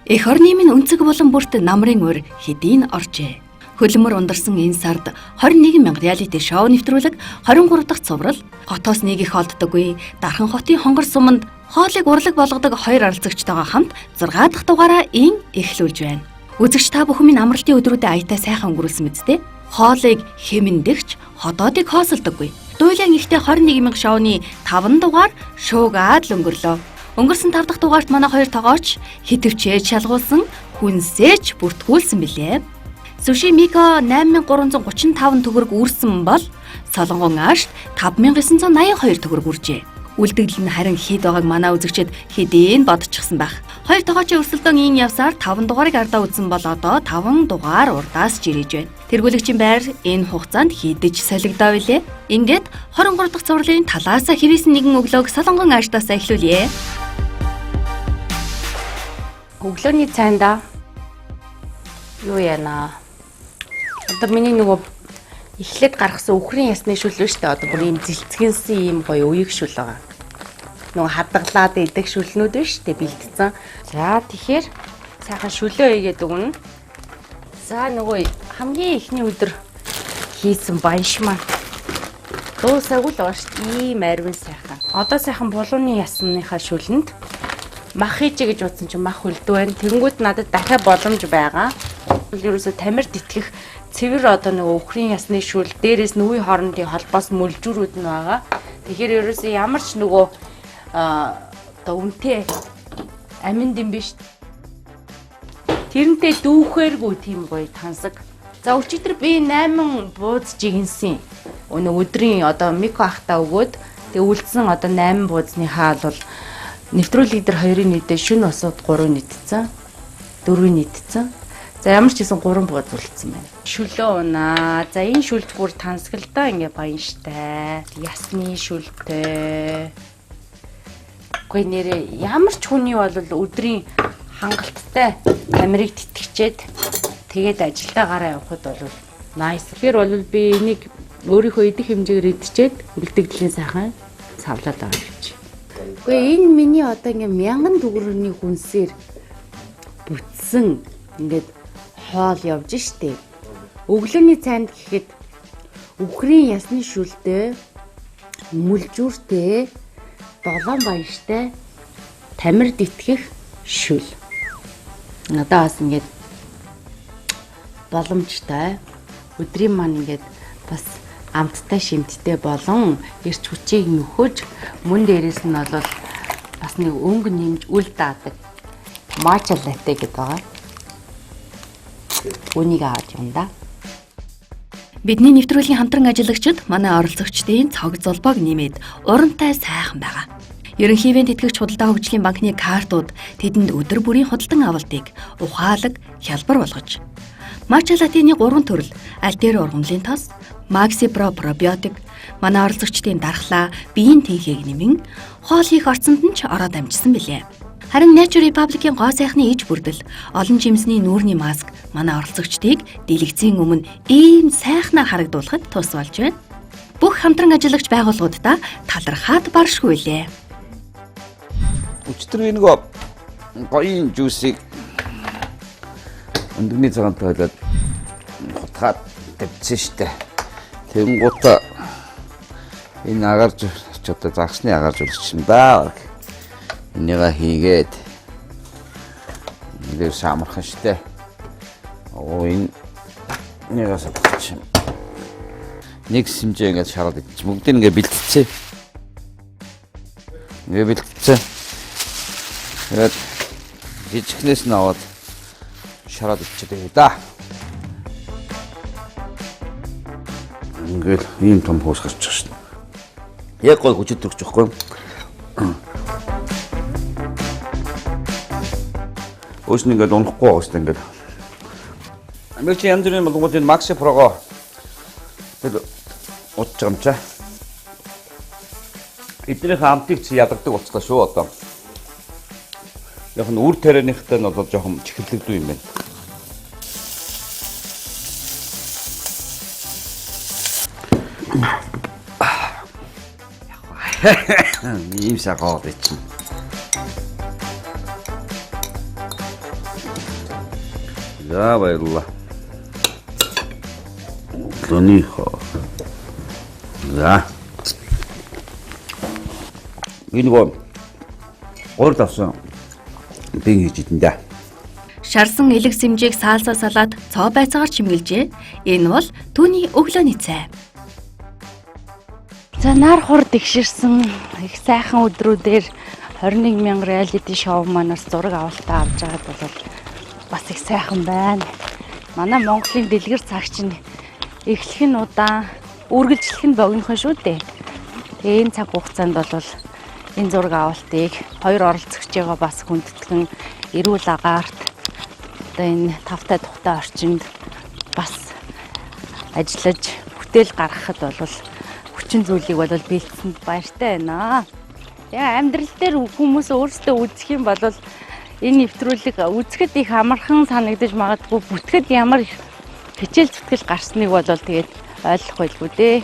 Эх орны минь өнцөг болон бүрт намрын уур хэдийн оржээ. Хөлмөр ундарсан энэ сард 21,000 реалити шоу нэвтрүүлэг 23 дахь цуврал хотоос нэг их олддоггүй Дархан хотын хонгор суманд хоолыг урлаг болгодог хоёр оролцогчтойгоо хамт 6 дахь дугаараа эхлүүлж байна. Үзэгч та бүхэн минь амралтын өдрүүдэд аятай сайхан өнгөрүүлсэн мэт те. Хоолыг хэмэндэгч хотоодыг хоосолдоггүй. Дуйлан ихтэй 21,000 шоуны 5 дугаар шуугаад л өнгөрлөө. Өнгөрсөн 5 дахь дугаарт манай хоёр тогооч хитвчээж шалгуулсан хүнсээч бүртгүүлсэн билээ. Суши Мико 8335 төгрөг үүрсэн бол Солонгон Аашт 5982 төгрөг үржээ. Үлдэгдэл нь харин хэд байгааг манай үзэгчид хэдийн бодчихсон байх. Хоёр тогоочийн өрсөлдөөн ийн явсаар 5 дугаарыг ардаа үзсэн бол одоо 5 дугаар урдаас жирэж байна. Тэргүүлэгчийн байр энэ хугацаанд хідэж солигдоо билээ. Ингээд 23 дахь цувралын талаасаа хэвээсэн нэгэн өглөөг Солонгон Ааштаас эхлүүлье. Өглөөний цайнда юу яана? Одоо миний нөгөө эхлээд гаргасан үхрийн ясны шүл биш үү? Одоо бүр ийм зэлцгэнсэн ийм гоё үеиг шүл байгаа. Нөгөө хадгалаад идэх шүлнүүд биш үү? Бэлдсэн. За тэгэхээр сайхан шүлөө хийгээд өгнө. За нөгөө хамгийн эхний өдөр хийсэн банш маань дуусаагүй л байгаа шүү дээ. Ийм арвин сайхан. Одоо сайхан булууны ясныхаа шүлэнд мах хийжээ гэж бодсон чинь мах хөлдөө байна. Тэнгүүд надад дахиад боломж байгаа. Ерөөсө тамирд итгэх цэвэр одоо нэг үхрийн ясны шүл дээрээс нь үе хоорондын холбоос мөлжүүрүүд нь байгаа. Тэгэхээр ерөөсө ямар ч нөгөө одоо үнэтэй аминд юм биш. Тэрнтэй дүүхээргүй тийм гоё тансаг. За өчигдөр би 8 бууз жигэнсэн. Өдрийн одоо Мико ахта өгөөд тэг үлдсэн одоо 8 буузныхаа бол нэвтрүүлэг дээр 2-ын нийтээ шүн усууд 3 нийтцэн 4 нийтцэн. За ямар ч гэсэн 3 бууз үлдсэн байна. Шүлөө унаа. За энэ шүлж бүр тансгалдаа ингээ баян штэ. Ясны шүлтэй. Гэхдээ нэрээ ямар ч хүний бол өдрийн хангалттай тамирыг тэтгэжээд тэгээд ажилдаа гараа явахад бол nice. Тэгэхээр бол би энийг өөрийнхөө идэх хэмжээгээр идчихэд үлдэгдлийн сайхан савлаад байгаа гэж. Гэхдээ энэ миний одоо ингээ 1000 төгрөгийн хүнсээр бүтсэн ингээд хоол явж штэ. Өглөөний цайнд гэхэд үхрийн ясны шүлтэй, мүлжүүртэй, долоон баяртай, тамирд итгэх шүл. Надад бас ингээд боломжтой. Өдрийн маань ингээд бас амттай шимттэй болон эрч хүчийг нөхөж мөн дээрээс нь бол бас нэг өнгө нэмж үл даадаг матча латте гэдэг байгаа. Үнийг аваад юм да. Бидний нэвтрүүлгийн хамтран ажиллагчид манай оролцогчдын цог золбоог нэмээд урамтай сайхан байгаа. Ерөнхийдөө тэтгэгч худалдаа хөгжлийн банкны картууд тэдэнд өдөр бүрийн худалдан авалтыг ухаалаг хялбар болгож. Матча латины 3 төрөл альтер ургамлын тос, Maxi Pro пробиотик, манай оролцогчдын дархлаа, биеийн тэнхийг нэмэн хоол хийх орцонд нь ч ороод амжсан билээ. Харин Nature Republic-ийн гоо сайхны иж бүрдэл, олон жимсний нүүрний маск манай оролцогчдыг дэлгэцийн өмнө ийм сайхнаар харагдуулахад тус болж байна. Бүх хамтран ажиллагч байгууллагуудаа талархаад баршгүй лээ. Өчтөр би нөгөө гоён жуусыг өндөгний цагаанд тавиад хутгаад тавьчихсан штэ. Тэнгуутаа энэ агарч одоо загсны агарч үлдчихсэн да. Энийгээ хийгээд нэр самархан штэ. Энэ нэгээс авчих. Нэг хэмжээ ингээд шараад идчих. Бүгдийг ингээд бэлтцээ. Ингээд бэлтцээ. Тэгээд жижигнээс нь аваад шараад идчихээ да. Ингээд ийм том хуус гарчих шин. Яг гой хүчит төрчих жоохгүй. Өснө ингээд унахгүй байгаа шүү дээ ингээд. Америкийн янз бүрийн болгоомжийн Maxi Pro-го тэр утж байгаа юм чаа. Эдний хамтыг чи ядагдаг болчихлоо шүү одоо. Яг нь үр тарианыхтай нь бол жоохон чихэрлэгдүү юм байна. Ийм сагоо бичнэ. За баярлалаа. Лонихоо. За. Энэ гол авсан. Би хийж идэн даа. Шарсан элэг сэмжийг саалсаа салаад цоо байцаагаар чимгэлжээ. Энэ бол түүний өглөөний цай. За нар хур дэгширсэн их сайхан өдрүүдээр 21,000 reality show манаас зураг авалтаа авч байгаад бол бас их сайхан байна. Манай Монголын дэлгэр цагч нь эхлэх нь удаан, үргэлжлэх нь богинохон шүү дээ. Тэгээ энэ цаг хугацаанд бол энэ зураг авалтыг хоёр оролцогчойгоо бас хүндэтгэн эрүүл агаарт одоо энэ тавтай тухтай орчинд бас ажиллаж бүтээл гаргахад бол хүчин зүйлийг бол бэлдсэнд баяртай байна. Тэгээ амьдрал дээр хүмүүс өөрсдөө үзэх юм бол энэ нэвтрүүлэг үзэхэд их амархан санагдаж магадгүй бүтгэхэд ямар хичээл зүтгэл гарсныг бол тэгээд ойлгох байлгүй дээ.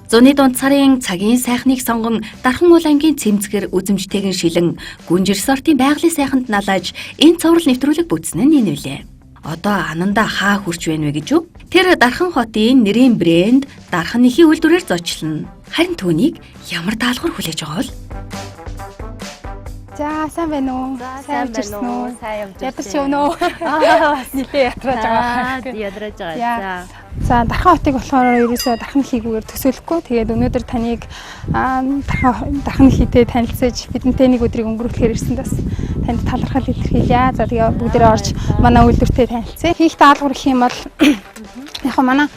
Зуны дунд сарын цагийн сайхныг сонгон Дархан уул ангийн цэмцгэр үзэмжтэйгэн шилэн гүнжир сортын байгалийн сайханд налааж энэ цоврал нэвтрүүлэг бүтсэн нь энэ үлээ. Одоо ананда хаа хүрч байна вэ гэж юу? Тэр Дархан хотын нэрийн брэнд Дархан нэхийн үйлдвэрээр зочлно. Харин түүнийг ямар даалгавар хүлээж байгаа бол? За сайн байна уу? Сайн байна уу? Сайн явж Ядаж өгнө. Бас нилээ ятраж байгаа. Ядраж байгаа. За Дархан хотыг болохоор ерөөсөө Дархан хийгүүгээр төсөөлөхгүй. Тэгээд өнөөдөр таныг Дархан хийтэй танилцаж бидэнтэй нэг өдрийг өнгөрүүлэхээр ирсэн бас танд талархал илэрхийлье. За тэгээ бүгдээрээ орж манай үйлдвэртэй танилцъя. Хийх даалгавар гэх юм бол яг манай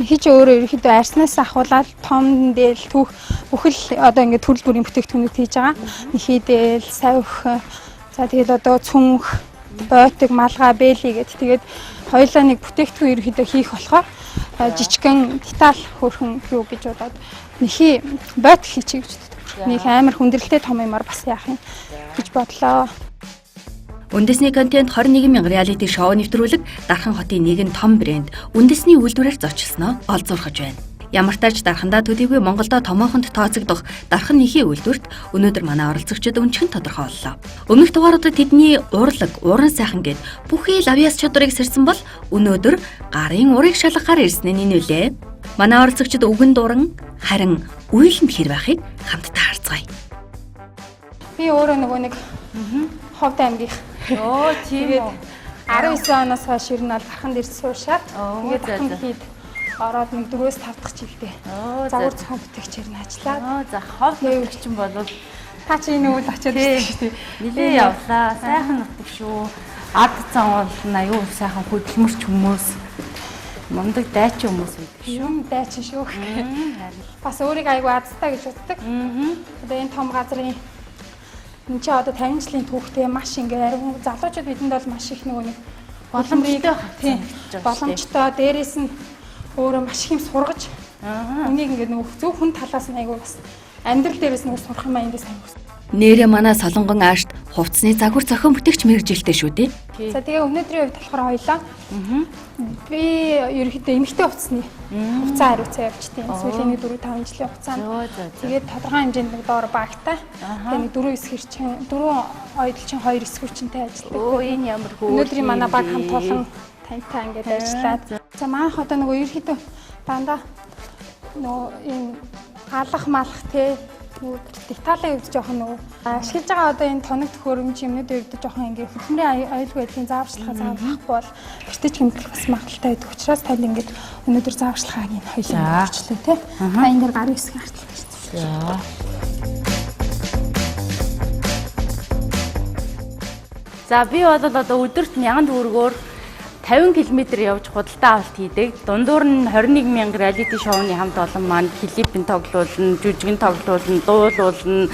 хийж өөрөө ерөөхдөө арснаас ахуулаад том дээл түүх бүхэл одоо ингээд төрөл бүрийн бүтээгдэхүүнүүд хийж байгаа. Нэхийдэл, савх, за тэгэл одоо цүнх, бойтог, малгай, бэли гэд тэгээд хоёулаа нэг бүтээгдэхүүн ерөөхдөө хийх болохоор жижигхэн деталь хөөрхөн юу гэж бодоод нэхий бойтог хийчихье гэж боддог. Нэг амар хүндрэлтэй том юмар бас яах юм гэж бодлоо. Үндэсний контент 21,000 reality show нэвтрүүлэг Дархан хотын нэгэн том брэнд үндэсний үйлдвэрээр зочлсноо олзуурхаж байна. Ямар ч тач Дархандаа төдийгүй Монголдо томоохонд тооцогдох Дархан нэхийн үйлдвэрт өнөөдөр манай оролцогчид өмчгөн тодорхой боллоо. Өмнөх дугааруудад тэдний урлаг, уран сайхан гэд бүхий л авьяас чадварыг сэрсэн бол өнөөдөр гарын урыг шалгахаар ирсэн нь энэ үлээ. Манай оролцогчид үгэн дуран харин үйлэнд хэр байхыг хамтдаа харцгаая. Би өөрөө нөгөө нэг Ховд аймгийн Тийм үү. 19 оноос хойш ер нь бол Дарханд ирж суушаад тэгээд Дархан хэд ороод нэг 4-5 дахь жилдээ загвар цохон бүтээгчээр нь ажиллаад. За ховд нутагчин бол Та чи энэ үйл очиод ирсэн шүү дээ. нилээ явлаа. Сайхан нутаг шүү. Ад зан бол аюу сайхан хөдөлмөрч хүмүүс. Мундаг дайчин хүмүүс байдаг шүү. Юм дайчин шүү. Бас өөрийг айгүй азтай гэж боддог. Одоо энэ том газрын энэ чи одоо 50 жилийн түүхтэй маш ингээ ариун залуучууд бидэнд бол маш их нэг боломжтой боломжтой дээрээс нь өөрөө маш их юм сургаж үнийг ингээ нэг зөв хүн талаас нь айгүй бас амьдрал дээрээс нэг сурах юм аяндаа сайн хүс. Нэрэ манай Солонгон аашд хувцсны загвар зохион бүтээгч мэрэгжилтэй шүү дээ. За тэгээ өнөөдрийн үед болохоор хоёлаа. Би ерөнхийдөө эмэгтэй хувцсны хувцас хариуцаа явуулчихсан. Сүүлийн 4-5 жилийн хугацаанд. Тэгээд тодорхой хэмжээнд нэг доор багтай. Тэгээд нэг 4 эсгэрчин, 4 ойдлчин 2 эсгүүрчинтэй ажилладаг. Энэ ямар хөөр. Өнөөдрийн манай баг хамт олон тантай ингээд ажиллаад. За манайх одоо нөгөө ерөнхийдөө дандаа нөгөө энэ алах малах те деталийн үед жоохон нөгөө ашиглаж байгаа одоо энэ тоног төхөөрөмж юмнуудын үед жоохон ингээд хөдөлмөрийн аюулгүй байдлын зааварчилгаа заавахгүй бол бэртэж хэмжил бас магадaltaй байдаг учраас тань ингээд өнөөдөр зааварчилгааг энэ хоёулаа өөрчлөө те. Та энэ дээр гарын хэсгийг хартлаа шүү дээ. За би бол одоо өдөрт 1000 төгрөгөөр 50 км явж худалдаа авалт хийдэг. Дундуур нь 21,000 reality show-ны хамт олон маань клипийн тоглуулна, жүжигэн тоглуулна, дуулуулна,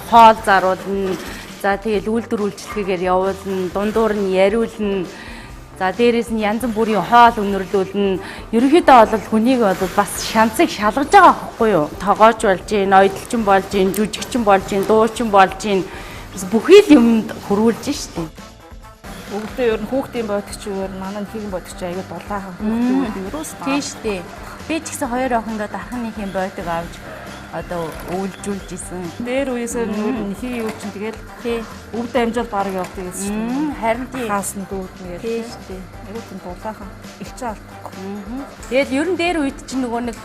хоол заруулна. За тэгэл үйлдвэр үйлчлэгээр явуулна, дундуур нь яриулна. За дээрээс нь янз бүрийн хоол өнөрлүүлнэ. Ерөнхийдөө бол хүнийг бол бас шанцыг шалгаж байгаа байхгүй юу? Тогооч болж гин, ойдлчин болж гин, жүжигчин болж гин, дуучин болж гин. Бүхий л юмд хөрвүүлж штеп. Бүгдээ ер нь хүүхдийн бодогч өөр манай хийгэн бодогч аягүй дулаахан хүүхдүүд юус Тийм штеп. Би ч гэсэн 2 охиндоо Дархан нэхийн бойтог авч одоо өвлжүүлж исэн. Дээр үеэсээ нэхий юу чинь тэгэл өвд амжаал баг явах гэсэн чинь. Харин тийм Хаасан дүүднэ тийм гэж. шүү дээ. Айгуу тийм дулаахан элчин алдахгүй. Тэгэл ер нь дээр үед чинь нөгөө нэг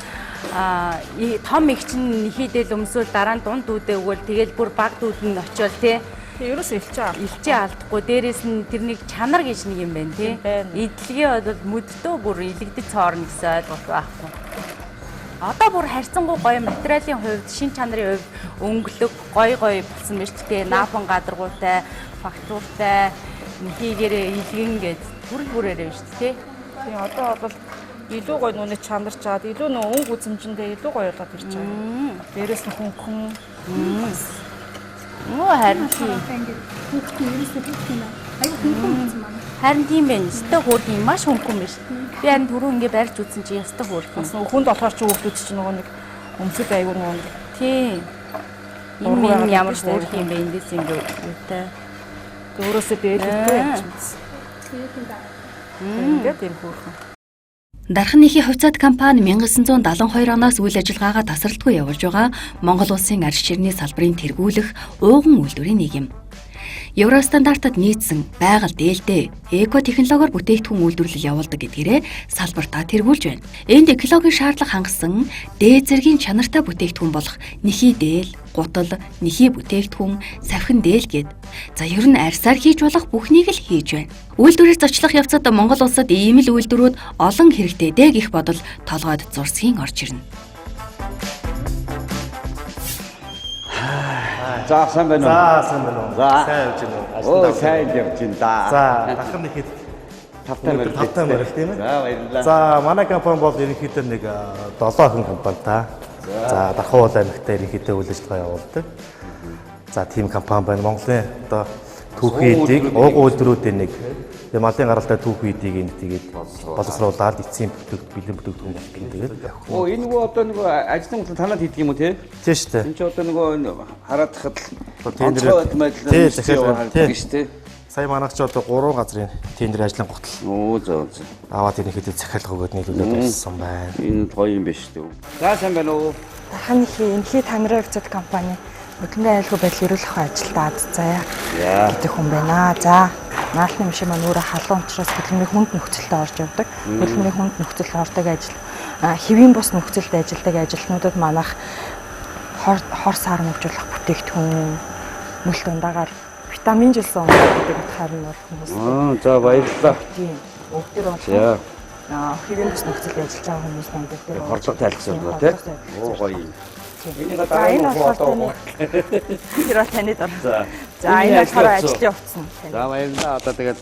том их чинь нэхийдэл өмсөөл дараа нь дунд дүүдээ өгөөл тэгэл бүр баг дүүд нь очиол тий. Ерөөс элчин аль. Илчээ алдахгүй дээрээс нь тэрнийг чанар гэж нэг юм байна тий. Идэлгээ бол мүддөө бүр илэгдэж цоорно гэсэн ойлголт байхгүй. Одоо бүр харьцангуй гоё материалын хувьд шин чанарын хувьд өнгөлөг гоё болсон байна шүү дээ. Напан гадаргуутай, фактуртай, нэхийгээрээ илгэн гэж бүрээрээ байна шүү дээ. Тийм одоо бол илүү гоё нүуний чанарч чаад илүү нөө өнгө үзэмжиндээ илүү гоё болоод ирж байгаа. Дээрээс нь хөнгөн. Харин тийм. Харин тийм байна. Өстө хөөрхөн маш хөнгөн байна шүү. Би харин түрүү ингээ барьж үзсэн чи өстө хөөрхөн. Бас хүнд болохоор ч хүүхдүүд чинь нөгөө нэг өмсөд айгүй нөгөө. Тийм. Энэ ямар хөөрхөн юм бэ эндээс ингээ үүтэй. Өөрөөсөө дээлтэй юм чинь. Ингээд юм хөөрхөн. Дархан нэхий хувьцаат компани 1972 оноос үйл ажиллагаагаа тасралтгүй явуулж байгаа Монгол улсын арьс ширний салбарыг тэргүүлэх ууган үйлдвэрийн нэг юм. Евростандартад нийцсэн байгаль дээлтэй эко технологиор бүтээгдэхүүн үйлдвэрлэл явуулдаг гэдгээрээ салбартаа тэргүүлж байна. Энд экологийн шаардлага хангасан дээд зэргийн чанартай бүтээгдэхүүн болох нэхий дээл, гутал, нэхий бүтээгдэхүүн, савхин дээл гэд. За ер нь арьсаар хийж болох бүхнийг л хийж байна. Үйлдвэрээр зочлох явцад Монгол улсад ийм л үйлдвэрүүд олон хэрэгтэй дээ гэх бодол толгойд зурсхийн орж ирнэ. За сайн байна уу? За сайн байна уу? За. Сайн явж байна уу? Оо сайн явж байна да. За дахин нэхэд Тавтай мэрэл тийм ээ. За баярлалаа. За манай компани бол ерөнхийдөө нэг 7 хүн компани та. За Дархан аймагт ерөнхийдөө үйл ажиллагаа явуулдаг. За тийм компани байна. Монголын одоо түүхий эдийг ууган үйлдвэрүүдийн нэг Малын гаралтай түүхий эдийг энэ тэгээд боловсруулаад эцсийн бэлэн бүтээгдэхүүн болгох тэгээд. Оо энэ нөгөө одоо нөгөө ажлын хөдөлгөөн танад хийдэг юм уу те? Тийм шүү дээ. Энд чи одоо нөгөө хараад тахад тендер тийм шүү дээ. Сая манайх ч одоо 3 газрын тендер ажлын гутал. Оо зөө. Аваад ерөнхийдөө захиалга өгөөд нийлүүлээд болсон байна. Энэ гоё юм биш үү? За сайн байна уу? Дархан нэхий танараа хувьцаат компани хөдөлмөрийн аюулгүй байдал эрүүлэх ажилдаа аз заяа гэдэг хүн байна. За наалны машин маань өөрөө халуун учраас хөдөлмөрийн хүнд нөхцөлд орж явдаг. Хөдөлмөрийн хүнд нөхцөлд ордог ажил хэвийн бус нөхцөлд ажилладаг ажилтнуудад манайх хор сар мөвжүүлэх бүтээгдэхүүн мөл дундаагаар витамин жилсэн гэдэг утгаар нь бол хүмүүс. За баярлалаа. Тийм. Өвдөр бол хэвийн бус нөхцөлд ажиллаж байгаа хүмүүс маань дээр Хордлого тайлбарсан байна тийм. Оо гоё юм. За энэ болохоор таны дараа. За энэ болохоор ажлын утсан. За баярлалаа. Одоо тэгээд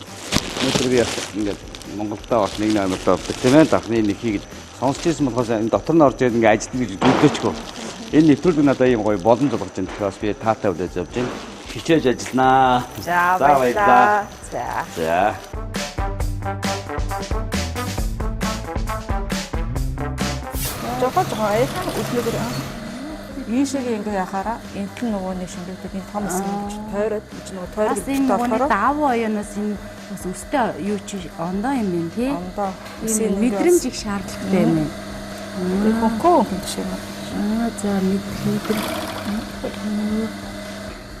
өнөөдөр би ингээд Монголдоо бас нэг номертой болдог тийм ээ. Дахны нэхийг сонсч ирсэн болохоос энэ дотор нь орж ирээд ингээд ажиллах гэж дүлдөөчгөө. Энэ нэвтрүүлэг надад ийм гоё боломж болгож байна. Тэгэхээр би таатай үлээж явж байна. Хичээж ажилланаа. За баярлалаа. За. Жохоо үлдээгээр ийшээгээ ингээ яхаараа энт нь нөгөө нэг шингээдэг энэ том хэсэг гэж тойроод нөгөө тойрог болохоор давуу оюунаас энэ бас өстэй юу чи ондоо юм байна тий. ондоо Энэ мэдрэмж их шаардлагатай юм байна. хөнгөө юм шиг юм. За мэдрэмж.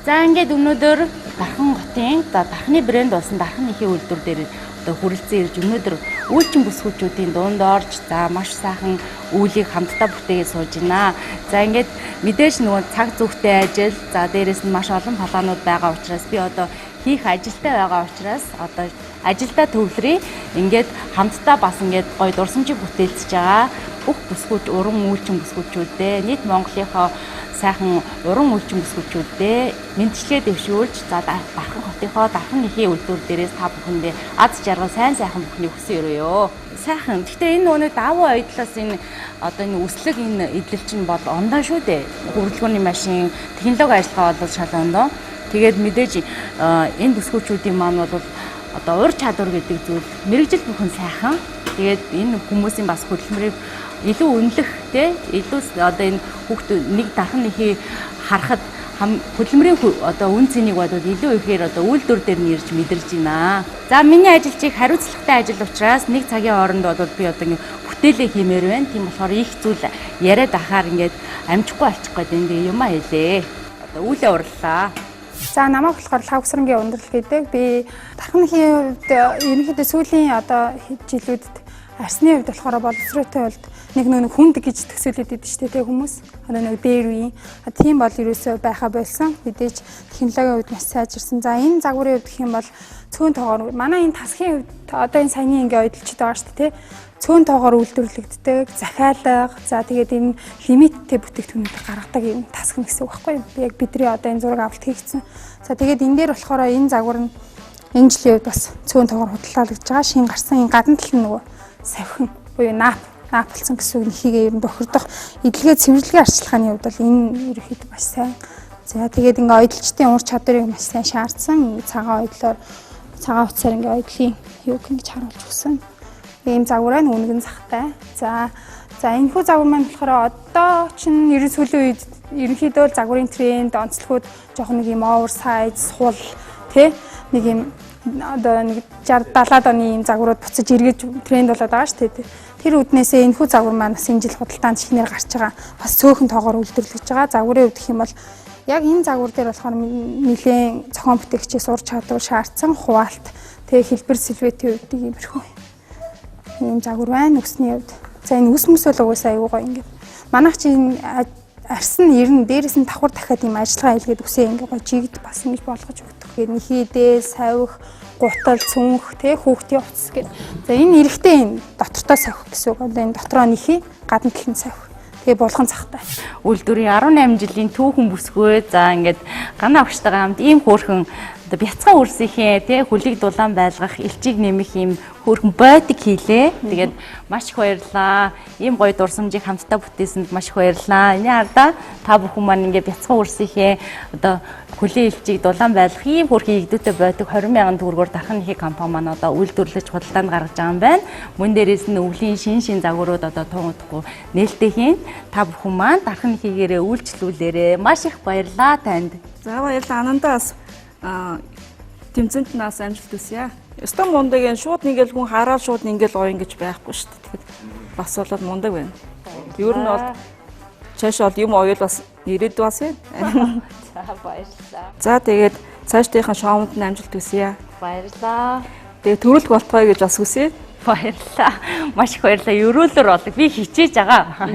За ингээд өнөөдөр Дархан хотын Дарханы брэнд болсон Дархан нэхий үйлдвэр дээр одоо хүрэлцэн ирж өнөөдөр үйлчин бүсгүүчүүдийн дунд орж за маш сайхан үүлийг хамтдаа бүтээгээд сууж байна. За ингээд мэдээж нөгөө цаг зүгтээ ажил за дээрэс нь маш олон планууд байгаа учраас би одоо хийх ажилтай байгаа учраас одоо ажилдаа төвлөрий. Ингээд хамтдаа бас ингээд гоё дурсамжийг бүтээлцэж байгаа. Бүх бүсгүүч уран үйлчин бүсгүүчүүдээ нийт Монголынхоо сайхан уран үйлчин бүсгүүчүүдээ мэдчилгээ дэвшүүлж за Дархан хотынхоо Дархан нэхий үйлдвэр дээрээс та бүхэндээ аз жаргал сайн сайхан бүхний хүсэн өрөөё. Сайхан. Гэхдээ энэ нөгөө давуу ойдлоос энэ одоо энэ үслэг энэ эдлэл чинь бол ондоо шүү дээ. Хөрвөлгөөний машин, технологи ажиллагаа бол шал ондоо. Тэгээд мэдээж энэ бүсгүүчүүдийн маань бол одоо ур чадвар гэдэг зүйл мэрэгжил бүхэн сайхан. Тэгээд энэ хүмүүсийн бас хөдөлмөрийг илүү үнэлэх те илүү одоо энэ хүүхд нэг Дархан нэхий харахад хөдөлмөрийн одоо үн цэнийг бодвол илүү ихээр одоо үйлдвэр дээр нь ирж мэдэрж байна. За миний ажил чих хариуцлагатай ажил учраас нэг цагийн хооронд бол би одоо бүтээлээ хиймээр байна. Тийм болохоор их зүйл яриад ахаар ингээд амжихгүй болчих гээд энэ юм хэлээ. Одоо үүлээ урлаа. За намайг болохоор лавсрангийн ундрал гэдэг. Би дархны хувьд ерөнхийдөө сүүлийн одоо жилүүдэд арсны хувьд болохоор боловсроотой хувьд нэг хүнд гэж төсөөлөд идэв шүү дээ хүмүүс. Одоо нэг дээр үе. Тийм бол ерөөсөө байха болсон. Мэдээж технологийн хувьд маш сайжирсан. За энэ загварын хувьд гэх юм бол цөөн тоогоор манай энэ тасхийн хувьд одоо энэ саяны ингээ ойдлчод байгаа шүү дээ. Цөөн тоогоор үйлдвэрлэгддэг, захиалга, за тэгээд энэ лимиттэй бүтээгдэхүүнүүд гаргадаг юм тасгна гэсэн үг байхгүй юу? Яг бидний одоо энэ зураг авалт хийгдсэн. За тэгээд энэ дээр болохоор энэ загвар нь энэ жилийн үед бас цөөн тоогоор худалдаалагдж байгаа. Шин гарсан энэ гадна тал нь нөгөө савхин буюу наапалцсан гэсэн үг нэхийг ер нь бохирдох эдлэгээ цэвэрлэгийн арчилгааны хувьд бол энэ ерөөхдөө маш сайн. За тэгээд ингээ ойдлчдын ур чадварыг маш сайн шаардсан. Цагаан ойдлоор цагаан утсаар ингээ ойдлын юуг ингэж харуулж өгсөн. Ийм загвараа нүгэн захтай. За энэ хүү загвар маань болохоор одоо чинь ерөн сүүлийн үед ерөнхийдөө загварын тренд онцлогуд жоохон нэг юм оверсайз, сул тий нэг юм одоо нэг 60 70-аад оны ийм загварууд буцаж эргэж тренд болоод байгаа шүү дээ. Тэр үднээсээ энэ хүү загвар маань бас энэ жил худалдаанд шинээр гарч байгаа. Бас цөөхөн тоогоор үйлдвэрлэж байгаа. Загварын хувьд гэх юм бол яг энэ загвар дээр болохоор нэлээд зохион бүтээгчээс ур чадвар шаардсан хуваалт тэгээ хэлбэр сэлбэтийн хувьд иймэрхүү ийм загвар байна үсний хувьд. За энэ үс мөсөл угаасаа аюу гоо ингээд манайх чи энэ арс нь ер нь дээрээс нь давхар дахиад ийм ажиллагаа хийлгээд үсээ ингээ гоо жигд бас ингэж болгож өгдөг. Тэгээд нэхийдээ савих, гутал, цүнх, тэ хүүхдийн утас гэдэг. За энэ эрэхтэй энэ дотортой савих гэсэн үг. Одоо энэ дотроо нэхий, гадна талын савих. Тэгээ булган цахтай. Үйлдвэрийн 18 жилийн түүхэн бүсгүй. За ингээд ганаа багштайгаа хамт ийм хөөрхөн одоо бяцхан үрсийнхээ тий хөлийг дулаан байлгах, элчийг нэмэх ийм хөөрхөн бодик хийлээ. Тэгээд маш их баярлалаа. Ийм гоё дурсамжийг хамтдаа бүтээсэнд маш их баярлалаа. Эний ардаа та бүхэн маань ингээ бяцхан үрсийнхээ одоо хөлийн элчийг дулаан байлгах ийм хөөрхөн игдүүтэй бодик 20,000 төгрөгөөр дархан нэхий компани маань одоо үйлдвэрлэж худалдаанд гаргаж байгаа юм байна. Мөн дээрээс нь өвлийн шин загварууд одоо тунгуудахгүй нээлттэй хийн. Та бүхэн маань дархан нэхийгээрээ үйлчлүүлээрээ маш их баярлалаа танд. За баярлалаа Анандаас тэмцэнт нас амжилт хүсье. Өстөн мундаг энэ шууд нэгэл хүн хараад шууд нэгэл гоё ингэж байхгүй шүү дээ. Тэгэхээр бас болоод мундаг байна. Ер нь бол цааш бол юм оёл бас ирээд бас байна. За баярлалаа. За тэгээд цаашдынхаа шоунд нь амжилт хүсье. Баярлалаа. Тэгээд төрөлх болтгоё гэж бас хүсье. Баярлалаа. Маш их баярлалаа. Ерөөлөөр болог. Би хичээж байгаа.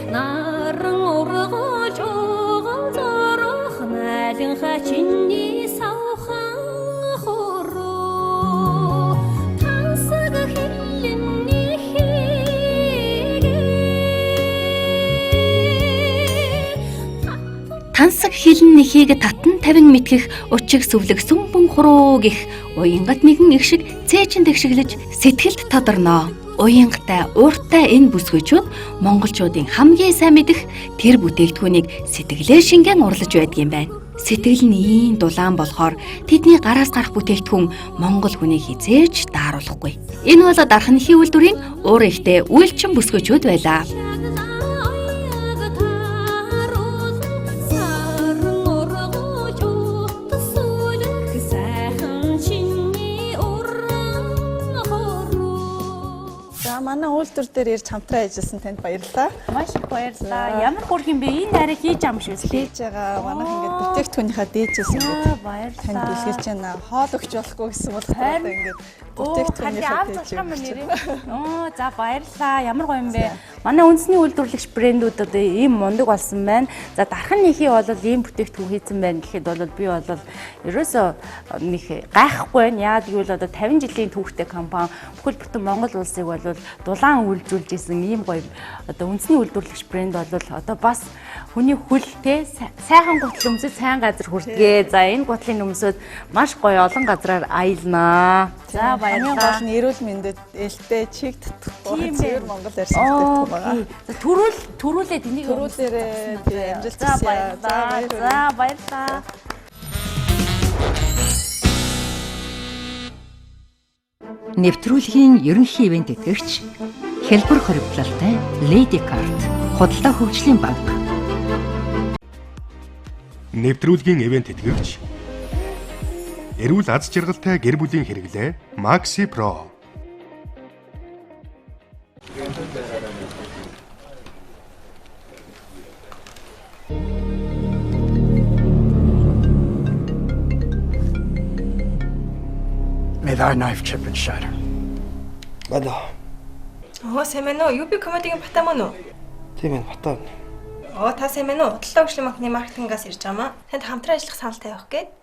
Наран ургаж уган зорох найлан хачинний савхан хороо тансаг хэлний Тансаг хилэн нэхийг татан 50 мэтгэх учиг сүвлэг сүмбэн хуруу гих уянгат нэгэн их шиг цээжин тэгшиглэж сэтгэлд тодорноо. Уянгатай, ууртай энэ бүсгүйчүүд монголчуудын хамгийн сайн мэдэх тэр бүтээгдэхүүнийг сэтгэлээр шингэн урлаж байдаг юм байна. Сэтгэл нь ийм дулаан болохоор тэдний гараас гарах бүтээгдэхүүн монгол хүний хизээж дааруулахгүй. Энэ бол дархан нэхий үйлдвэрийн уур ихтэй үйлчин бүсгүйчүүд байлаа. Манай үйлдвэр дээр ирж хамтран ажилласан танд баярлалаа. Маш их баярлалаа. Ямар хөрх юм бэ? Энэ нарыг хийж ам шүү дээ. Хийж байгаа. Манайх ингээд бүтээгдэхүүнийхээ дээжээс ингээд баярлалаа. танд бэлгэрч байна. Хоол өгч болохгүй гэсэн бол одоо ингээд бүтээгдэхүүнийхээ дээж. За баярлалаа. Ямар гоё юм бэ? Манай үндэсний үйлдвэрлэгч брэндүүд одоо ийм мундаг болсон байна. За дархан нэхий бол ийм бүтээгдэхүүн хийсэн байна гэхэд бол би бол ерөөсөө нэг гайхгүй байна. Яагаад гэвэл одоо 50 жилийн түүхтэй компани бүхэл бүтэн Монгол улсыг бол дулаан үйлдвэрлэж исэн ийм гоё одоо үндэсний үйлдвэрлэгч брэнд бол одоо бас хүний хөл те сайхан гутал өмсөд сайн газар хүртгээ. За энэ гутлын өмсөд маш гоё олон газраар аялнаа. За баярлалаа. Гол нь эрүүл мэндэд ээлтэй чиг татахгүй цэвэр Монгол арьс бүтээгдэхүүн байгаа. Төрүүлээд энийг төрүүлээрээ амжилт хүсье. За баярлалаа. Нэвтрүүлгийн ерөнхий ивент тэтгэгч хэлбэр хоригдлалтай Lady Card худалдаа хөгжлийн банк. Нэвтрүүлгийн ивент тэтгэгч эрүүл аз жаргалтай гэр бүлийн хэрэглээ Maxi Pro. May thy knife chip and shatter. Бада. Сэмэнэ үү? UB комедигийн Батаман уу? Тийм ээ, Батан. Та сэмэнэ үү? Хөдөлгөөний хөгжлийн банкны маркетингаас ирж байгаа маа. Танд хамтран ажиллах санал тавих гээд.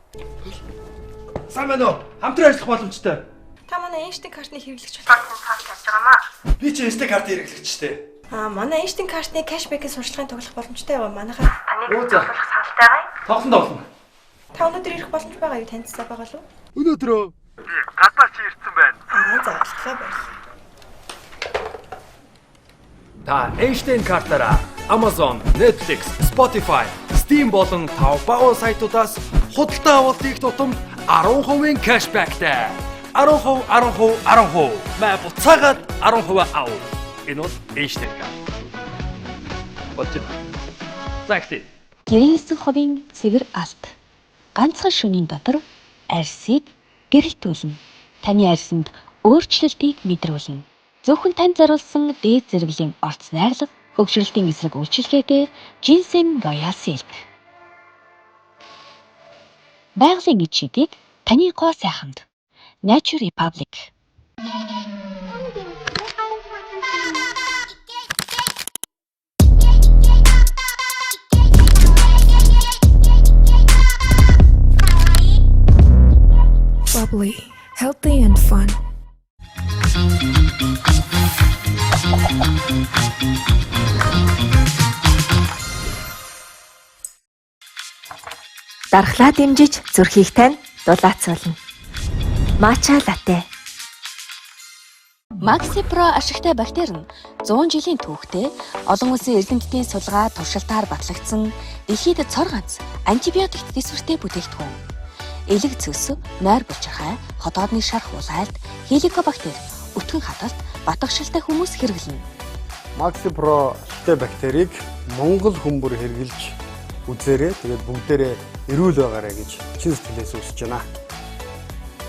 Сайн байна уу? Хамтран ажиллах боломжтой. Та манай Einstein картны хэрэглэгч болгосон санал тавьж байгаа маа. Би ч Einstein карт хэрэглэгчтэй. Манай Einstein картны кэшбэкийн сурчлагын тоглох боломжтой байгаа. Манайхаар таныг тоглох саналтай байгаа. Тоглоно. Та өнөөдөр ирэх боломж байгаа юу? Танилцсаа байгаа л уу? Өнөөдөр гадаа чи ирсэн байна. Заалхаа байна. Та Einstein картаараа Amazon, Netflix, Spotify, Steam болон Taobao сайтуудаас худалдаа авалтыг тутамд 10% кэшбэктэй. 10%. Мэ буцаагаад 10% ав. Энэ бол Einstein карт. Бодчих. Загт. 99% цэвэр алт. Ганцхан шөнийн дотор арьсыг гэрэлтүүлнэ. Таны арьсанд өөрчлөлтийг мэдрүүлнэ. Зөвхөн танд зориулсан дээд зэрэглэлийн орц найрлага, хөгжрөлтийн эсрэг үйлчилгээтэй Ginseng Royal Silk. Байгалийн эд шидийг таны гоо сайханд. Nature Republic. Bubbly, healthy and fun. Дархлаа дэмжиж зүрхийг тань дулаацуулна. Matcha latte. Maxi Pro ашигтай бактери нь 100 жилийн түүхтэй олон улсын эрдэмтдийн сулгаа туршилтаар батлагдсан дэлхийд цор ганц антибиотик дэвсгэртэй бүтээгдэхүүн. Элэг цөс, нойр булчирхай, хотоодны шарх улайлт, хеликобактер, өтгөн хадгалт, батгшилтай хүмүүс хэрэглэнэ. Maxi Pro ашигтай бактерийг Монгол хүмүүр хэрэгжилж үзээрэй. Тэгээд бүгдээрээ эрүүл байгаарай гэж чин сэтгэлээс хүсэж байна.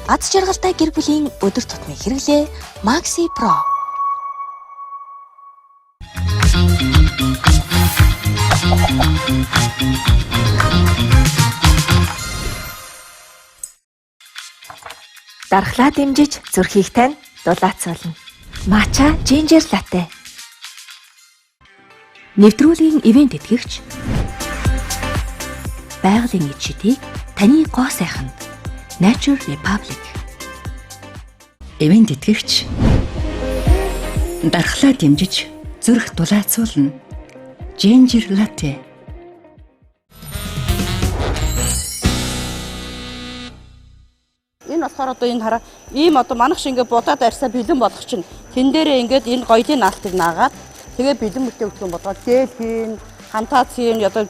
Аз жаргалтай гэр бүлийн өдөр тутмын хэрэглээ Maxi Pro. Дархлаа дэмжиж зүрхийг тань дулаацуулна. Matcha ginger latte. Нэвтрүүлгийн ивент тэтгэгч байгалийн эд шидийг таны гоо сайханд. Nature Republic. Ивент тэтгэгч дархлаа дэмжиж зүрх дулаацуулна. Ginger latte. Энэ болохоор одоо энэ хараа ийм одоо манах шиг ингээд будаад арьсаа бэлэн болгох чинь тэн дээрээ ингээд энэ гоёлын наалтыг наагаад тэгээ бэлэн бүтээгдэхүүн болгоод зээлхийн, хантаацын одоо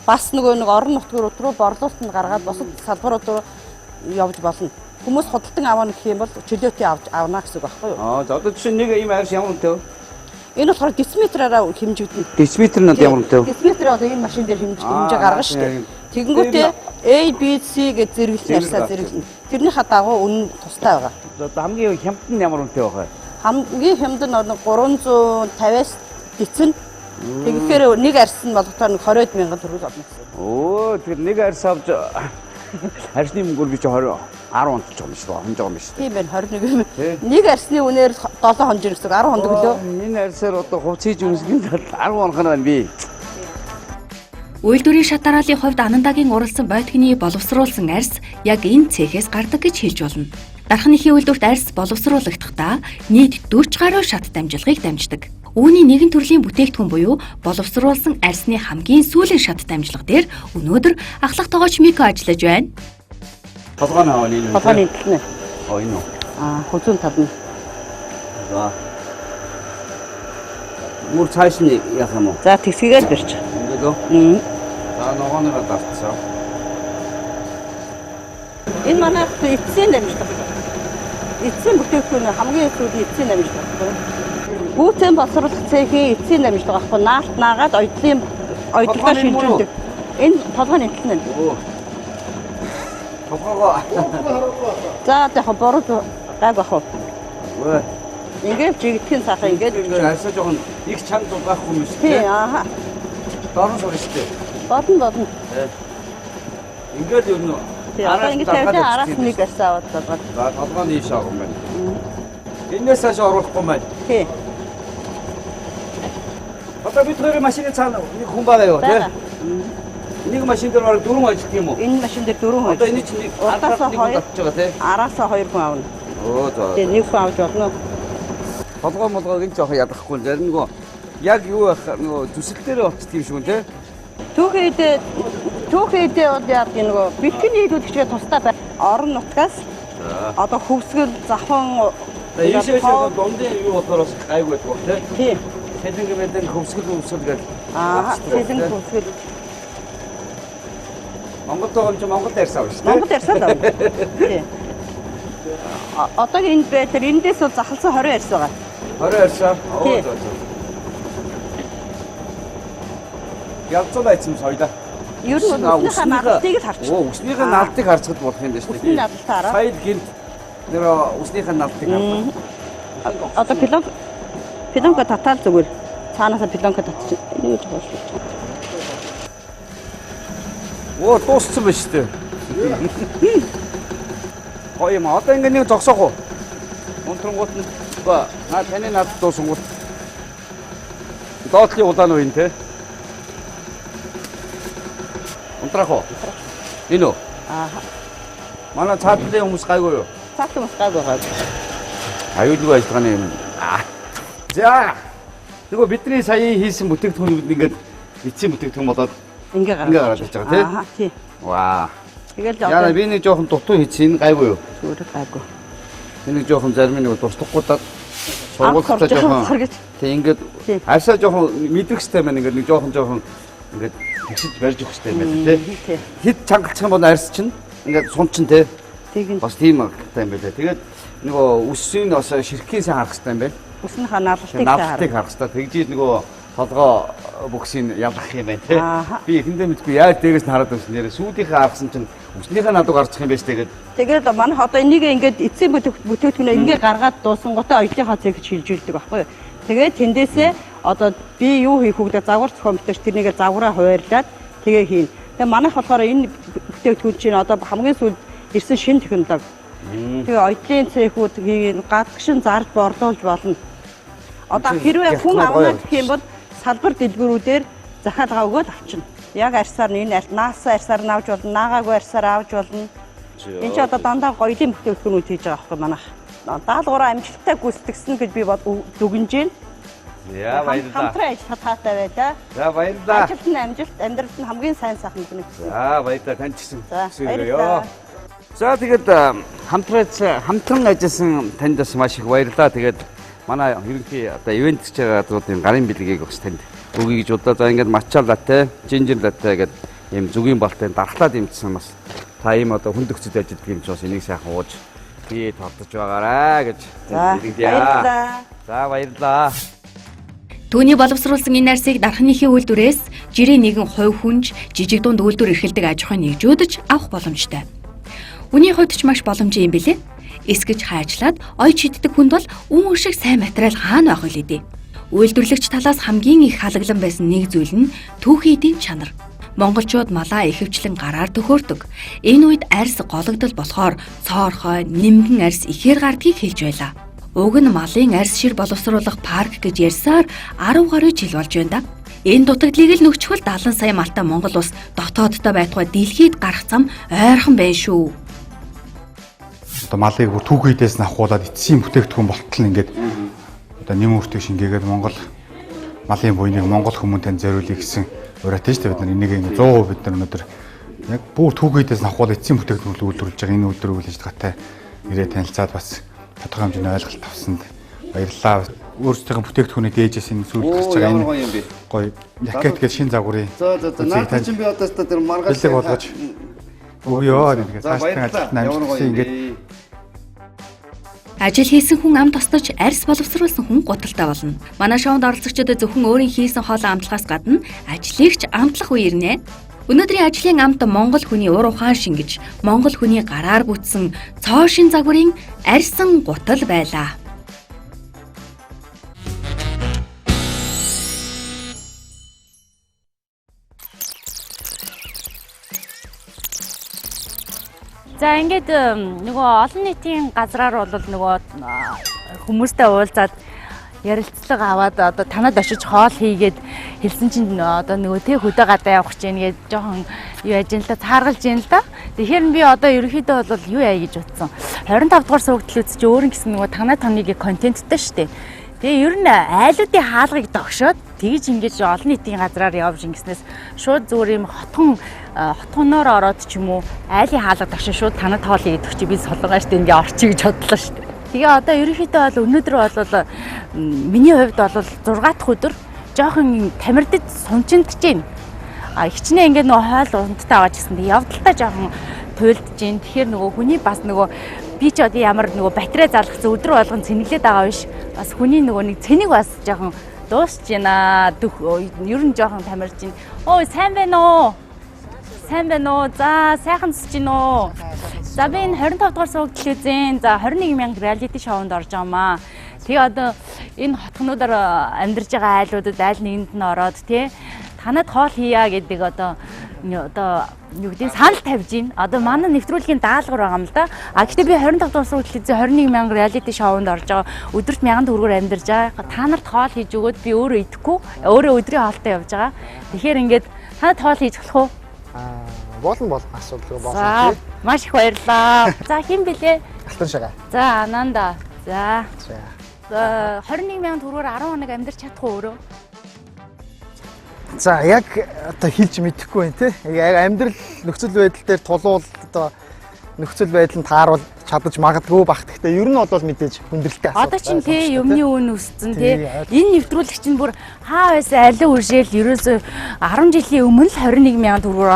бас нэг орон нутгаар руу борлуулалт нь гаргаад бусад салбарууд руу явж болно. Хүмүүс худалдан авах гэх юм бол чөлөөтэй авч авна гэсэн үг байхгүй юу? За одоо жишээ нэг ийм арьс ямар үнэтэй вэ? Энэ болохоор дециметраараа хэмжигдэнэ. Дециметр нь ямар үнэтэй вэ? Дециметр одоо энэ машин дээр хэмжээ гаргана шүү дээ. Тэгэнгүүтээ A, B, C гэж зэрэглэн арьсаа зэрэглэн. Тэрнийхээ дагуу үнэн тустай байгаа. За хамгийн хямд нь ямар үнэтэй вэ? Хамгийн хямд нь 350-аас децэн. Тэгэхээр нэг арьс нь болгохоор 20 мянган төгрөг олно гэсэн. Оо тэгэхээр нэг арьс авч арьсны мөнгөөр би чи 10 онцолж байгаа юм шүү дээ. Хонж байгаа юм шүү. Тийм байна 21. Нэг арьсны үнээр 7 хонжир гэсэн 10 хоног лөө. Энэ арьсаар одоо хувц хийж үнсгэн 10 хоног байна би. Үйлдвэрийн шат дарааллын хувьд Анандагийн уралсан бойтгны боловсруулсан арьс яг энэ цехээс гардаг гэж хэлж болно. Дархныхын үйлдвэрт арьс боловсруулагдахдаа нийт 40 гаруй шат дамжлагыг дамждаг. Үүний нэгэн төрлийн бүтээгдэхүүн буюу боловсруулсан арьсны хамгийн сүүлийн шат дамжлага дээр өнөөдөр ахлах тогооч Мико ажиллаж байна. Толгойн аваа нэг. Толгойн хэлнэ. Энэ үү? Хүзүүн тавна. За. Мөр цааш нь яах юм уу? За тэгсгээд барьч. Ингээд үү? За ногооноо давтсаа. Энэ манай эцсийн дамжлага. Эцсийн бүтээгдэхүүн хамгийн сүүлийн эцсийн дамжлага. Гүүцэн боловсруулах цэхийн эцсийн дамжлага байхгүй наалт наагаад оёдлогоо шилжүүлдэг. Энэ толгойн хэлнэ. толгоогоо. За яг бороо гайг ах уу. Өө. Ингээд жигтгэн сахаа ингээд арьсаа жоохон их чанд байхгүй юм шүү дээ. Тий, ааха. Дорн сууж шүү дээ. Бодно. Ингээд юу нөө. Тий, одоо ингээд тавьлаа араас нэг арьсаа аваад болгоод. За толгойн ийш авах юм байна. Энээс хойш оруулахгүй юм байна. Тий. Одоо бид хоёрын машины цаана нэг хүн байгаа юу тий? Нэг машин дээр бараг 4 ажилт юм уу? Энэ машин дээр 4 хүн. Одоо энэ чинь нэг урдаас 2 татж байгаа тий? Араасаа 2 хүн авна. Оо за. Тэгээ нэг хүн авч болно. Толгой молгойг энэ жоох ядахгүй зарим нөгөө яг юу байх нөгөө зүсэлтээр болчихд юм шүү тий? Түүхийдээ бол яг нөгөө бэлтгэн нийлүүлэгчгээ тусдаа бай. Орон нутгаас одоо хөвсгөл завхан ийшээ дундын юу болохоор гайг байдаг тий? Тий. Хэлэнг мэдэн хөвсгөл гэж. Хэлэнг хөвсгөл. Монголд байгаа юм чи Монгол дээрс авна шүү дээ. Монгол дээрс авна. Тий. Одоо энэ байтар эндээс бол захалсан 20 арьс байгаа. 20 арьсаа. Оо зөө. Ялцсан байцсан соёлоо. Ер нь үснийхээ наалтыг л харчих. Оо, үснийхээ наалтыг харцгад болох юм дээ шүү дээ. Үсний наалтаа хараа. Сая гинт нэр үснийхээ наалтыг харах. Одоо пилонка татаал зүгээр. Цаанаасаа пилонка татчих. Энийг л бош. Оо, дууссан ба шүү дээ. Гоё юм. Одоо ингэ нэг зогсоох уу? Унтрангууд нь ба таны над дуусангууд. Доотлын улаан уу энэ те? Унтраах уу? Энэ үү? Аа. Манай цаатлын хүмүүс гайгүй юу? Цаатлын хүмүүс гайгүй байгаа. Аюулгүй ажиллагааны юм. За. Тэгвэл бидний сая хийсэн бүтээгдэхүүнүүд ингээд эцсийн бүтээгдэхүүн болоод ингээ гараад ирж байгаа тийм. Аа тий. Ваа. Тэгэл яа би нэг жоохон дутуу хийчихсэн гайгүй юу? Зүгээр гайгүй. Би нэг жоохон зарим нэг дурсдаггүйдаад сургуультай жоохон тий ингээд арьсаа жоохон мэдрэгчтэй байна ингээд нэг жоохон ингээд тэгшиж барьж өгөх хэрэгтэй юм байна тий. Хэд чангалчих юм бол арьс чинь ингээд сум чинь тий. Бас тийм агтай юм байна. Тэгээд нөгөө үсийн бас ширхгийн сайн харах хэрэгтэй юм байна. Үснийхээ наалтыг харах хэрэгтэй. Тэгжиж нөгөө толгоо бөксийн ялгах юм байна тий. Би эхэндээ мэдгүй яаж дээрээс нь хараад байсан нэрээ сүүдийнхээ харгасан чинь үснийхээ надад гарчих юм байж тэгээд. Тэгээд манайх одоо энийг ингээд эцсийн бүтээгдэхүүнээ ингээд гаргаад дуусангуудаа оёлынхаа цэг гэж шилжүүлдэг байхгүй юу. Тэгээд тэндээсээ одоо би юу хийх үгдээ загвар зохион бүтээч тэрнийгээ загвараа хуваарлаад тэгээ хийн. Тэгээд манайх болохоор энэ бүтээгдэхүүн чинь одоо хамгийн сүүлд ирсэн шинэ технологи. Тэгээ оёлын цехүүд хийн гадагшин зарж борлуулж болно. Одоо хэрвээ хүн авна гэх юм бол салбар дэлгүүрүүдээр захиалга өгөөд авчна. Яг арьсаар нь энэ наасаа арьсаар нь авч болно, наагаагүй арьсаар авч болно. Энд ч одоо дандаа гоёлын бүтээгдэхүүнүүд хийж байгаа байхгүй манайх. Даалгавраа амжилттай гүйцэтгэсэн гэж би дүгнэж байна. Яа баярлалаа. Хамтран ажиллах таатай байлаа. За баярлалаа. Ажилт нь амжилт, амьдралд нь хамгийн сайн сайхан мэднэ. За баярлалаа тань ч гэсэн. Баярлалаа. За тэгээд хамтран ажилласан танд бас маш их баярлалаа. Тэгээд манай ерөнхий одоо ивент хийж байгаа газруудын гарын бэлгийг бас танд өгье гэж бодлоо. За ингээд матча латте, жинжер латте гэдэг ийм зүгийн балтай дархлаад имжсэн бас та ийм одоо хүндөгцөд ажилладаг юм ч бас энийг сайхан ууж бие толдож байгаарай гэж баярлалаа. За баярлалаа. Түүний боловсруулсан энэ арсыг дархныхын үйлдвэрээс жирийн нэгэн хувь хүнж жижиг дунд үйлдвэр эрхэлдэг аж ахуйн нэгжүүдж авах боломжтой. Үний хувьд ч маш боломжтой юм билээ. Эсгэж хайчлаад ойч иддэг хүнд бол үн шиг сайн материал хаана байх вэ дээ. Үйлдвэрлэгч талаас хамгийн их халаглан байсан нэг зүйл нь түүхий эдийн чанар. Монголчууд малаа ихэвчлэн гараар төхөөрдөг. Энэ үед арьс гологдол болохоор цоорхой, нэмгэн арьс ихээр гардгийг хэлж байлаа. Уг нь малын арьс шир боловсруулах парк гэж ярьсаар 10 гаруй жил болж байна да. Энэ дутагдлыг л нөгчхөл 70 сая малтай Монгол улс дотооддоо байтугай дэлхийд гарах зам ойрхон байна шүү. Одоо малыг түүхийдээс нь ахуулаад эцсийн бүтээгдэхүүн болтол ингээд одоо нэм үртэг шингээгээд Монгол малын буйныг Монгол хүмүүстэн зориулъя гэсэн ураатай шүү дээ. Бид нар энийг 100% бид нар өнөөдөр яг бүр түүхийдээс нь ахуул эцсийн бүтээгдэхүүн үйлдвэрлэж байгаа энэ өдөр үйл ажиллагаатай ирээ танилцаад бас тодорхой хэмжээний ойлголт авсанд баярлалаа. Өөрсдийнхөө бүтээгдэхүүний дээжээс энэ сүүлд гарч байгаа энэ гоё якет гэж шин загварын. За чинь би одоо тэр маргааш болгож өгөө гэдэг цаашдын ажилд намжлсан ингээд ажил хийсэн хүн ам тосдож арьс боловсруулсан хүн гуталтай болно. Манай шоунд оролцогчдод зөвхөн өөрийн хийсэн хоолой амтлагаас гадна ажлыгч амтлах үе ирнэ. Өнөөдрийн ажлын амт Монгол хүний ур ухаан шингэж, Монгол хүний гараар бүтсэн цоошин загварын арьсан гутал байлаа. За ингээд нөгөө олон нийтийн газраар бол нөгөө хүмүүстэй уулзаад ярилцлага аваад одоо танад очиж хоол хийгээд хэлсэн чинь одоо нөгөө тэг хөдөө гадаа явах гэж гээд жоохон юу яж юм л та цааргалж юм л да. Тэгэхээр би одоо ерөнхийдөө бол юу яа гэж утсан. 25 дугаар сургалтын үз чи өөр нь гэсэн нөгөө танаа тоныг контенттэй шүү дээ. Тэгээ ер нь айлуудын хаалгыг догшоод тэгж ингэж олон нийтийн газраар явж ингэснээс шууд зүгээр юм хотгоноор ороод ч юм уу айлын хаалга догшоо шууд танад хоол идэх чи би солонгоо штэ ингээ орчих гэж бодлоо шүү дээ. Тэгээ одоо ерөнхийдөө бол өнөөдөр бол миний хувьд бол 6 дахь өдөр жоохон тамирдад сунчиндж байна. Хичнээн ингээ нөгөө хоол унттай байгаа гэсэн. Явдалтай жоохон туйлдж байна. Тэгэхээр нөгөө хүний бас нөгөө би ч одоо ямар нөгөө батарей залгацсан өдөр болгон цэнэглээд байгаа биш. Бас хүний нөгөө нэг цэнийг бас жоохон дуусч байна. Ер нь жоохон тамирж байна. Ой сайн байна уу? Сайн байна уу? За сайхан зүсэж байна уу? За би энэ 25 дугаар сургалтын үзэн. За 21,000 реалити шоунд орж байгаамаа. Тэгээ одоо энэ хотгонуудаар амьдарж байгаа айлуудад айл нэгэнд нь ороод тий танад хоол хийя гэдэг одоо юу гэдэг санал тавьж байна. Одоо манай нэвтрүүлгийн даалгавар байгаа юм л да. Гэхдээ би 25 дугаар сургалтын үзэн 21,000 реалити шоунд орж байгаа. Өдөрт 1000 төгрөгөөр амьдарж байгаа. Та нарт хоол хийж өгөөд би өөрөө идэхгүй. Өөрөө өдрийн хоолтой явж байгаа. Тэгэхээр ингээд танад хоол хийж болох уу? Болно асуудалгүй болсон тий. Маш их баярлалаа. За хэн блэ? Алтан шагаа. За Ананда. За. 21,000 төгрөгөөр 10 хоног амьдарч чадах уу өөрөө? За яг одоо хэлж мэдэхгүй байна тий. Яг амьдрал нөхцөл байдал дээр тулуул одоо нөхцөл байдал нь тааруул чадаж магадгүй бах. Гэхдээ ер нь бол мэдээж хүндрэлтэй асуудал. Одоо чинь тий юмны үн өссөн тий. Энэ нэвтрүүлэгч нь бүр хаа байсан алин үржээл ерөөсө 10 жилийн өмнө л 21,000 төгрөгөөр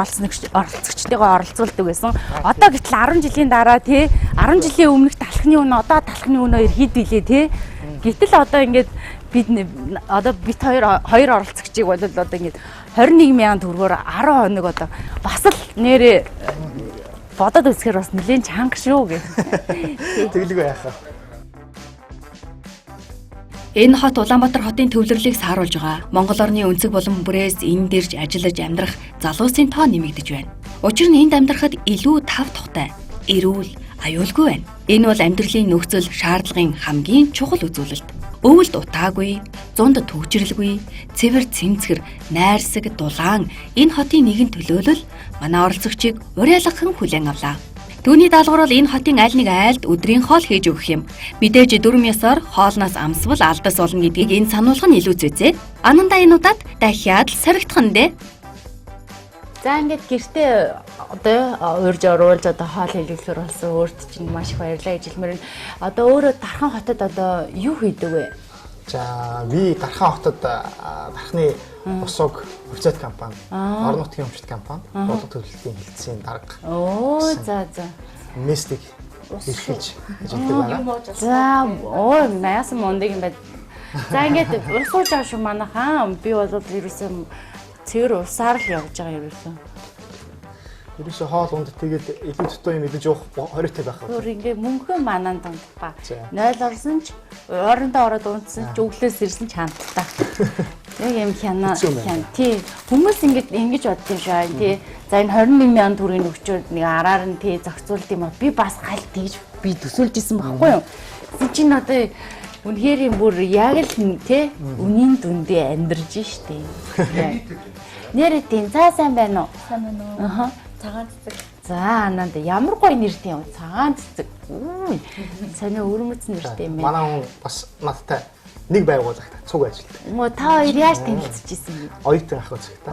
оролцогчтойгоо оролцуулдаг байсан. Одоо гэтэл 10 жилийн дараа тий 10 жилийн өмнөх талхны үн одоо талхны үнээр хэд билээ тий. Гэтэл одоо ингээд бид хоёр оролцогчийг бол одоо ингээд 21,000 төгрөгөөр 10 хоног одоо бас л нэрээ бодоод үзэхээр бас нэлээд чанга шүү гэх. Тэглэг яахаа. Энэ хот Улаанбаатар хотын төвлөрлийг сааруулж байгаа. Монгол орны өнцөг болон бүрээс энд ирж ажиллаж амьдрах залуусын тоо нэмэгдэж байна. Учир нь энд амьдрахад илүү тав тухтай, эрүүл, аюулгүй байна. Энэ бол амьдралын нөхцөл шаардлагын хамгийн чухал үзүүлэлт. Өвөлд утаагүй, зунд төгжрэлгүй, цэвэр цэмцгэр, найрсаг, дулаан энэ хотын нэгэн төлөөлөл манай оролцогчийг уриалгахан хүлээн авлаа. Түүний даалгавар бол энэ хотын аль нэг айлд өдрийн хоол хийж өгөх юм. Мэдээж 4 ёсоор хоолноос амсвал алдас болно гэдгийг энэ сануулга нь илүүцвэзээ. Ананда энэ удаад дахиад л соригдох нь дээ. За ингээд гэртээ одоо урьж оруулж одоо хоол хэлүүлэхээр болсон өөрт чинь маш их баярлалаа гэж хэлмээр байна. Одоо өөрөө Дархан хотод одоо юу хийдэг вэ? За би Дархан хотод Дархны усуг хувьцаат компани, орон нутгийн өмчт компани, бодлого төлөвлөлтийн хэлтсийн дарга. Оо за. Местик эрхэлж ажилладаг байна. За наяасан мундаг юм байна. За ингээд ус ууж авах шүү манайхаа. Би бол ерөөсөө цэвэр усаар л явж байгаа ерөөсөө. Ерөөсөө хоол унд тэгээд илүү дутуу юм идэж уух хориотой байх. Өөр ингээ мөнгөн мананд ундах. 0 орсон ч орондоо ороод унтсан ч өглөөс ирсэн ч хандтаа. Яг юм хяна. Тий. Хүмүүс ингэж боддог юм шаа. Тий. За энэ 21,000 төгрөгийн өгчөөд нэг араар нь тий зохицуулт юм аа. Би бас гал тэгж би төсөөлж исэн байхгүй юу? Чинь одоо үнэхээр юм бүр яг л тий үнийн дүндээ амьдарж штэ. Нэр тийм цаа сайн байна уу? Сайн байна уу? Аха. Цагаан цэцэг. За Ананда ямар гоё нэртэй юм. Цагаан цэцэг. Сонио өрмөц нэртэй юм байна. Манай хүн бас надтай нэг байгууллагт цуг ажилладаг. Мөө та хоёр яаж танилцж ирсэн юм бэ? Оюутан ах үзэгтэй.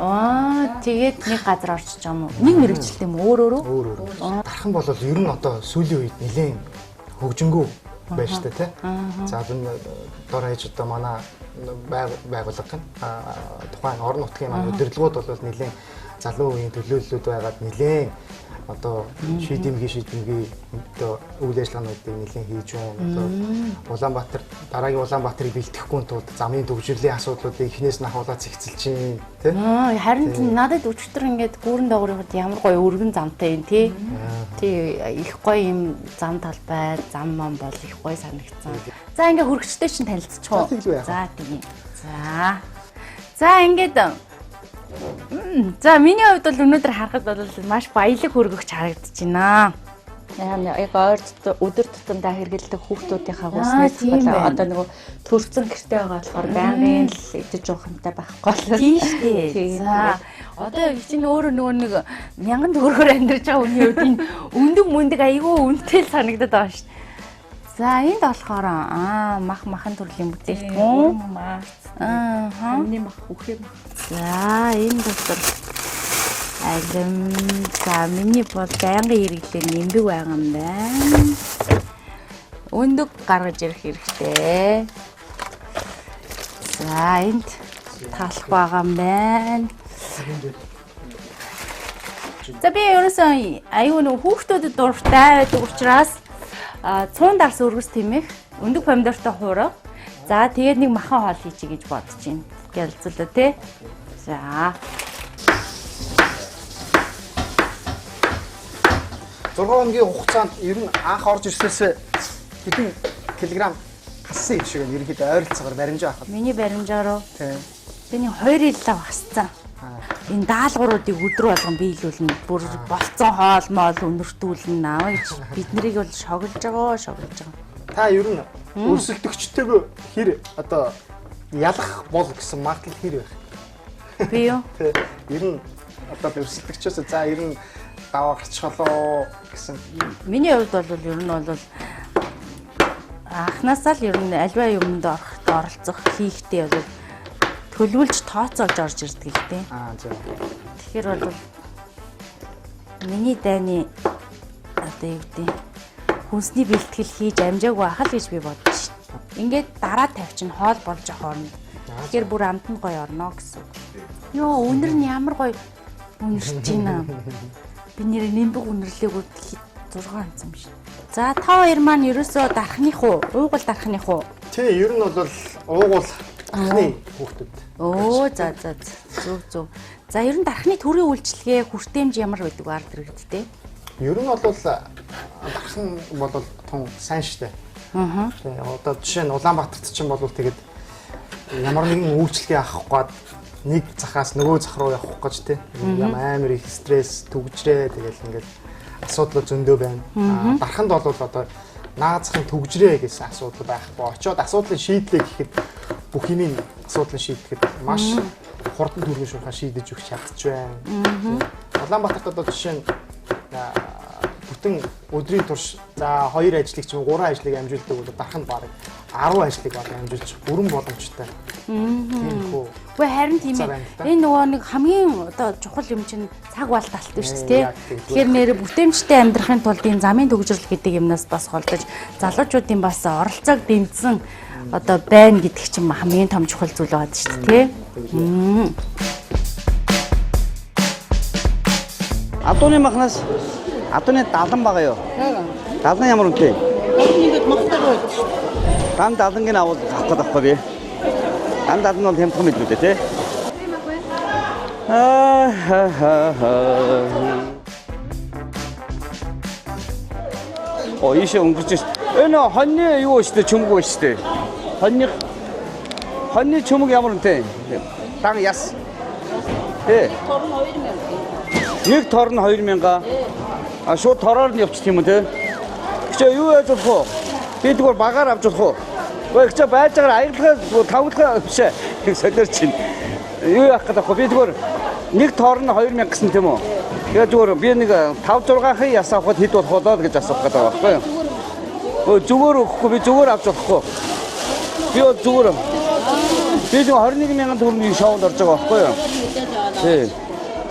Тэгээд нэг газар орчиж байгаа юм уу? Нэг мэрэгчлээ юм өөрөө? Өөрөө. Дархан бол ер нь одоо сүүлийн үед нэлээд хөгжингүү байж та тий. За энэ дор хаяж одоо манай байгуулга гэн тухайн орон нутгийн маань удирдлагууд бол нэлээд залуу үеийн төлөөллүүд байгаад нэлээд одоо шийдэмгий одоо үйл ажиллагаануудыг нэлээд хийж байна. Одоо Улаанбаатар дараагийн Улаанбаатарыг бэлтгэхгүй тулд замын төвжирлийн асуудлуудыг эхнээс нь ахуулаад цэгцэлж байна тий. Харин надад өчтөр ингээд гүүрэн доогоорын ямар гоё өргөн замтай юм тий. Тий их гоё юм зам талбай, зам ман бол их гоё санагдсан. За ингээд хөргөчтэй чинь танилцчих уу? За тийм. За ингээд за миний хувьд бол өнөөдөр харахад бол маш баялаг хөргөгч харагдаж байна. Яг өдөр тутамдаа хэрэгэлдэг хүүхдүүдийнхаа хүснээс одоо нөгөө төрсөн гэртэй байгаа болохоор байнгын л идэж уухантай байхгүй л. Тийм шүү. За одоо чинь өөрөө нөгөө нэг 1000 төгрөгөөр амьдарч байгаа хүний хувьд энэ өндөг мөндөг айгүй үнэтэй л санагдаад байгаа шүү. За энд болохоор махан төрлийн бүтээгдэхүүн. Хамгийн мах үхээ мах. За энэ дотор алим за миний бол байнгын хэрэглээ нэмдэг байгаа юм байна. Өндөг гаргаж ирэх хэрэгтэй. За энд таалах байгаа юм байна. За би ерөөсөн аюу нэг хүүхдүүдэд дуртай байдаг учраас цуун дарс өргөс тэмэх өндөг помидортой хуурга. За тэгээд нэг махан хоол хийчих гэж бодож байна. Ялцлаа тий. За 6 хоногийн хугацаанд ер нь анх орж ирсээс хэдэн килограмм хассан юм шиг байна. Ерөнхийдөө ойролцоогоор баримжаа авах. Миний баримжааруу тэний 2 ил лав хассан. Энэ даалгавруудыг өдрө болгон биелүүлнэ. Бүр болцсон хоол моол өнөртүүлнэ аа гэж бид нарыг бол шоглож байгаа. Та ер нь өрсөлдөгчтэйгөө хэр одоо ялах бол гэсэн магадлал хэр байх? Би юу? Ер нь одоо өрсөлдөгчөөс за ер нь даваа гарчихлоо гэсэн. Миний хувьд бол ер нь бол анхнаасаа л ер нь альва юмд оролцох хийхтэй бол төлөвлөж тооцоолж орж ирдэг л дээ. За. Тэгэхээр бол миний дайны одоо юу гэдэг хүнсний бэлтгэл хийж амжаагүй ахал гэж би бодож шин. Ингээд дараа тавьчин хоол болж орно. Тэгэхээр бүр амтнд гоё орно гэсэн. Йоо өнөр нь ямар гоё үнэрч байна. Би нэр нэмбэг үнэрлээгүүд 6 онц юм шин. За та хоёр маань ерөөсөө дарахных уу? Уугуул дарахных уу? Тий, ер нь бол уугуул дарахны хүүхдүүд. Оо за зөв. За ер нь дарахны төрийн үйлчлэгээ хүртээмж ямар байдаг ард иргэдтэй? Ер нь бол дархан бол тун сайн штэ. Тий, одоо жишээ нь Улаанбаатарт чинь бол тэгээд ямар нэгэн үйлчлэгээ авах гээд нэг захаас нөгөө зах руу явах гэж тий. Амар их стресс төгжрээ тэгэл ингээд асуудал зөндөө байна. Дарханд бол одоо наазахын төгжрээ гэсэн асуудал байхгүй. Очоод асуудлыг шийдлээ гэхэд бүх юмын асуудлыг шийдэхэд маш хурдан түргэн шуурхаа шийдэж өгч чадчих байна. Улаанбаатарт одоо жишээ нь бүтэн өдрийн турш за 2 ажлыг ч юм уу 3 ажлыг амжуулдаг бол дарханд бараг 10 ажлыг амжуулж бүрэн боломжтой. Гэхдээ харин тийм ээ. Энэ нөгөө нэг хамгийн одоо чухал юм чинь цаг балдаалт шүү дээ. Тэгэхээр нэр бүтээмжтэй амьдрахын тулд энэ замын төгжрөл гэдэг юмнаас бас холдож залуучуудын бас оролцоог дэмжсэн одоо байна гэдэг чинь хамгийн том чухал зүйл байна шүү дээ. Адууны махнаас адууны далан байгаа юу? Далан ямар үнэтэй? Ингээд мохтор байдаг шүү дээ. Дан далангийн авал авах гэдэг байхгүй би. Дан далан бол хямдхан мэт үү те? Ийшээ өнгөрч ш. Энэ хоньны юу шүү дээ чөмөг шүү дээ. Хоньны чөмөг ямар үнэтэй? Дан яс. Торн 2000. Нэг торн 2000. Шууд тороор нь явчих юм уу те? Гэхдээ юу яаж болох вэ? Би тэгвэр багаар авч болох уу? Гэхдээ чи байж байгаа аялгаа тавлахаа биш ээ. Солиор чинь. Юу яах гэдэг вэ? Би тэгвэр нэг торн 2000 гэсэн тийм үү? Тэгээд зүгээр би нэг 5 6-ын яс авахд хэд болох болоо гэж асуух гэдэг байгаа байхгүй юу? Зүгээр өгөхгүй би зүгээр авч болохгүй. Би бол зүгээр. Би 21000 төгрөгийн шоунд орж байгаа байхгүй юу? Тий.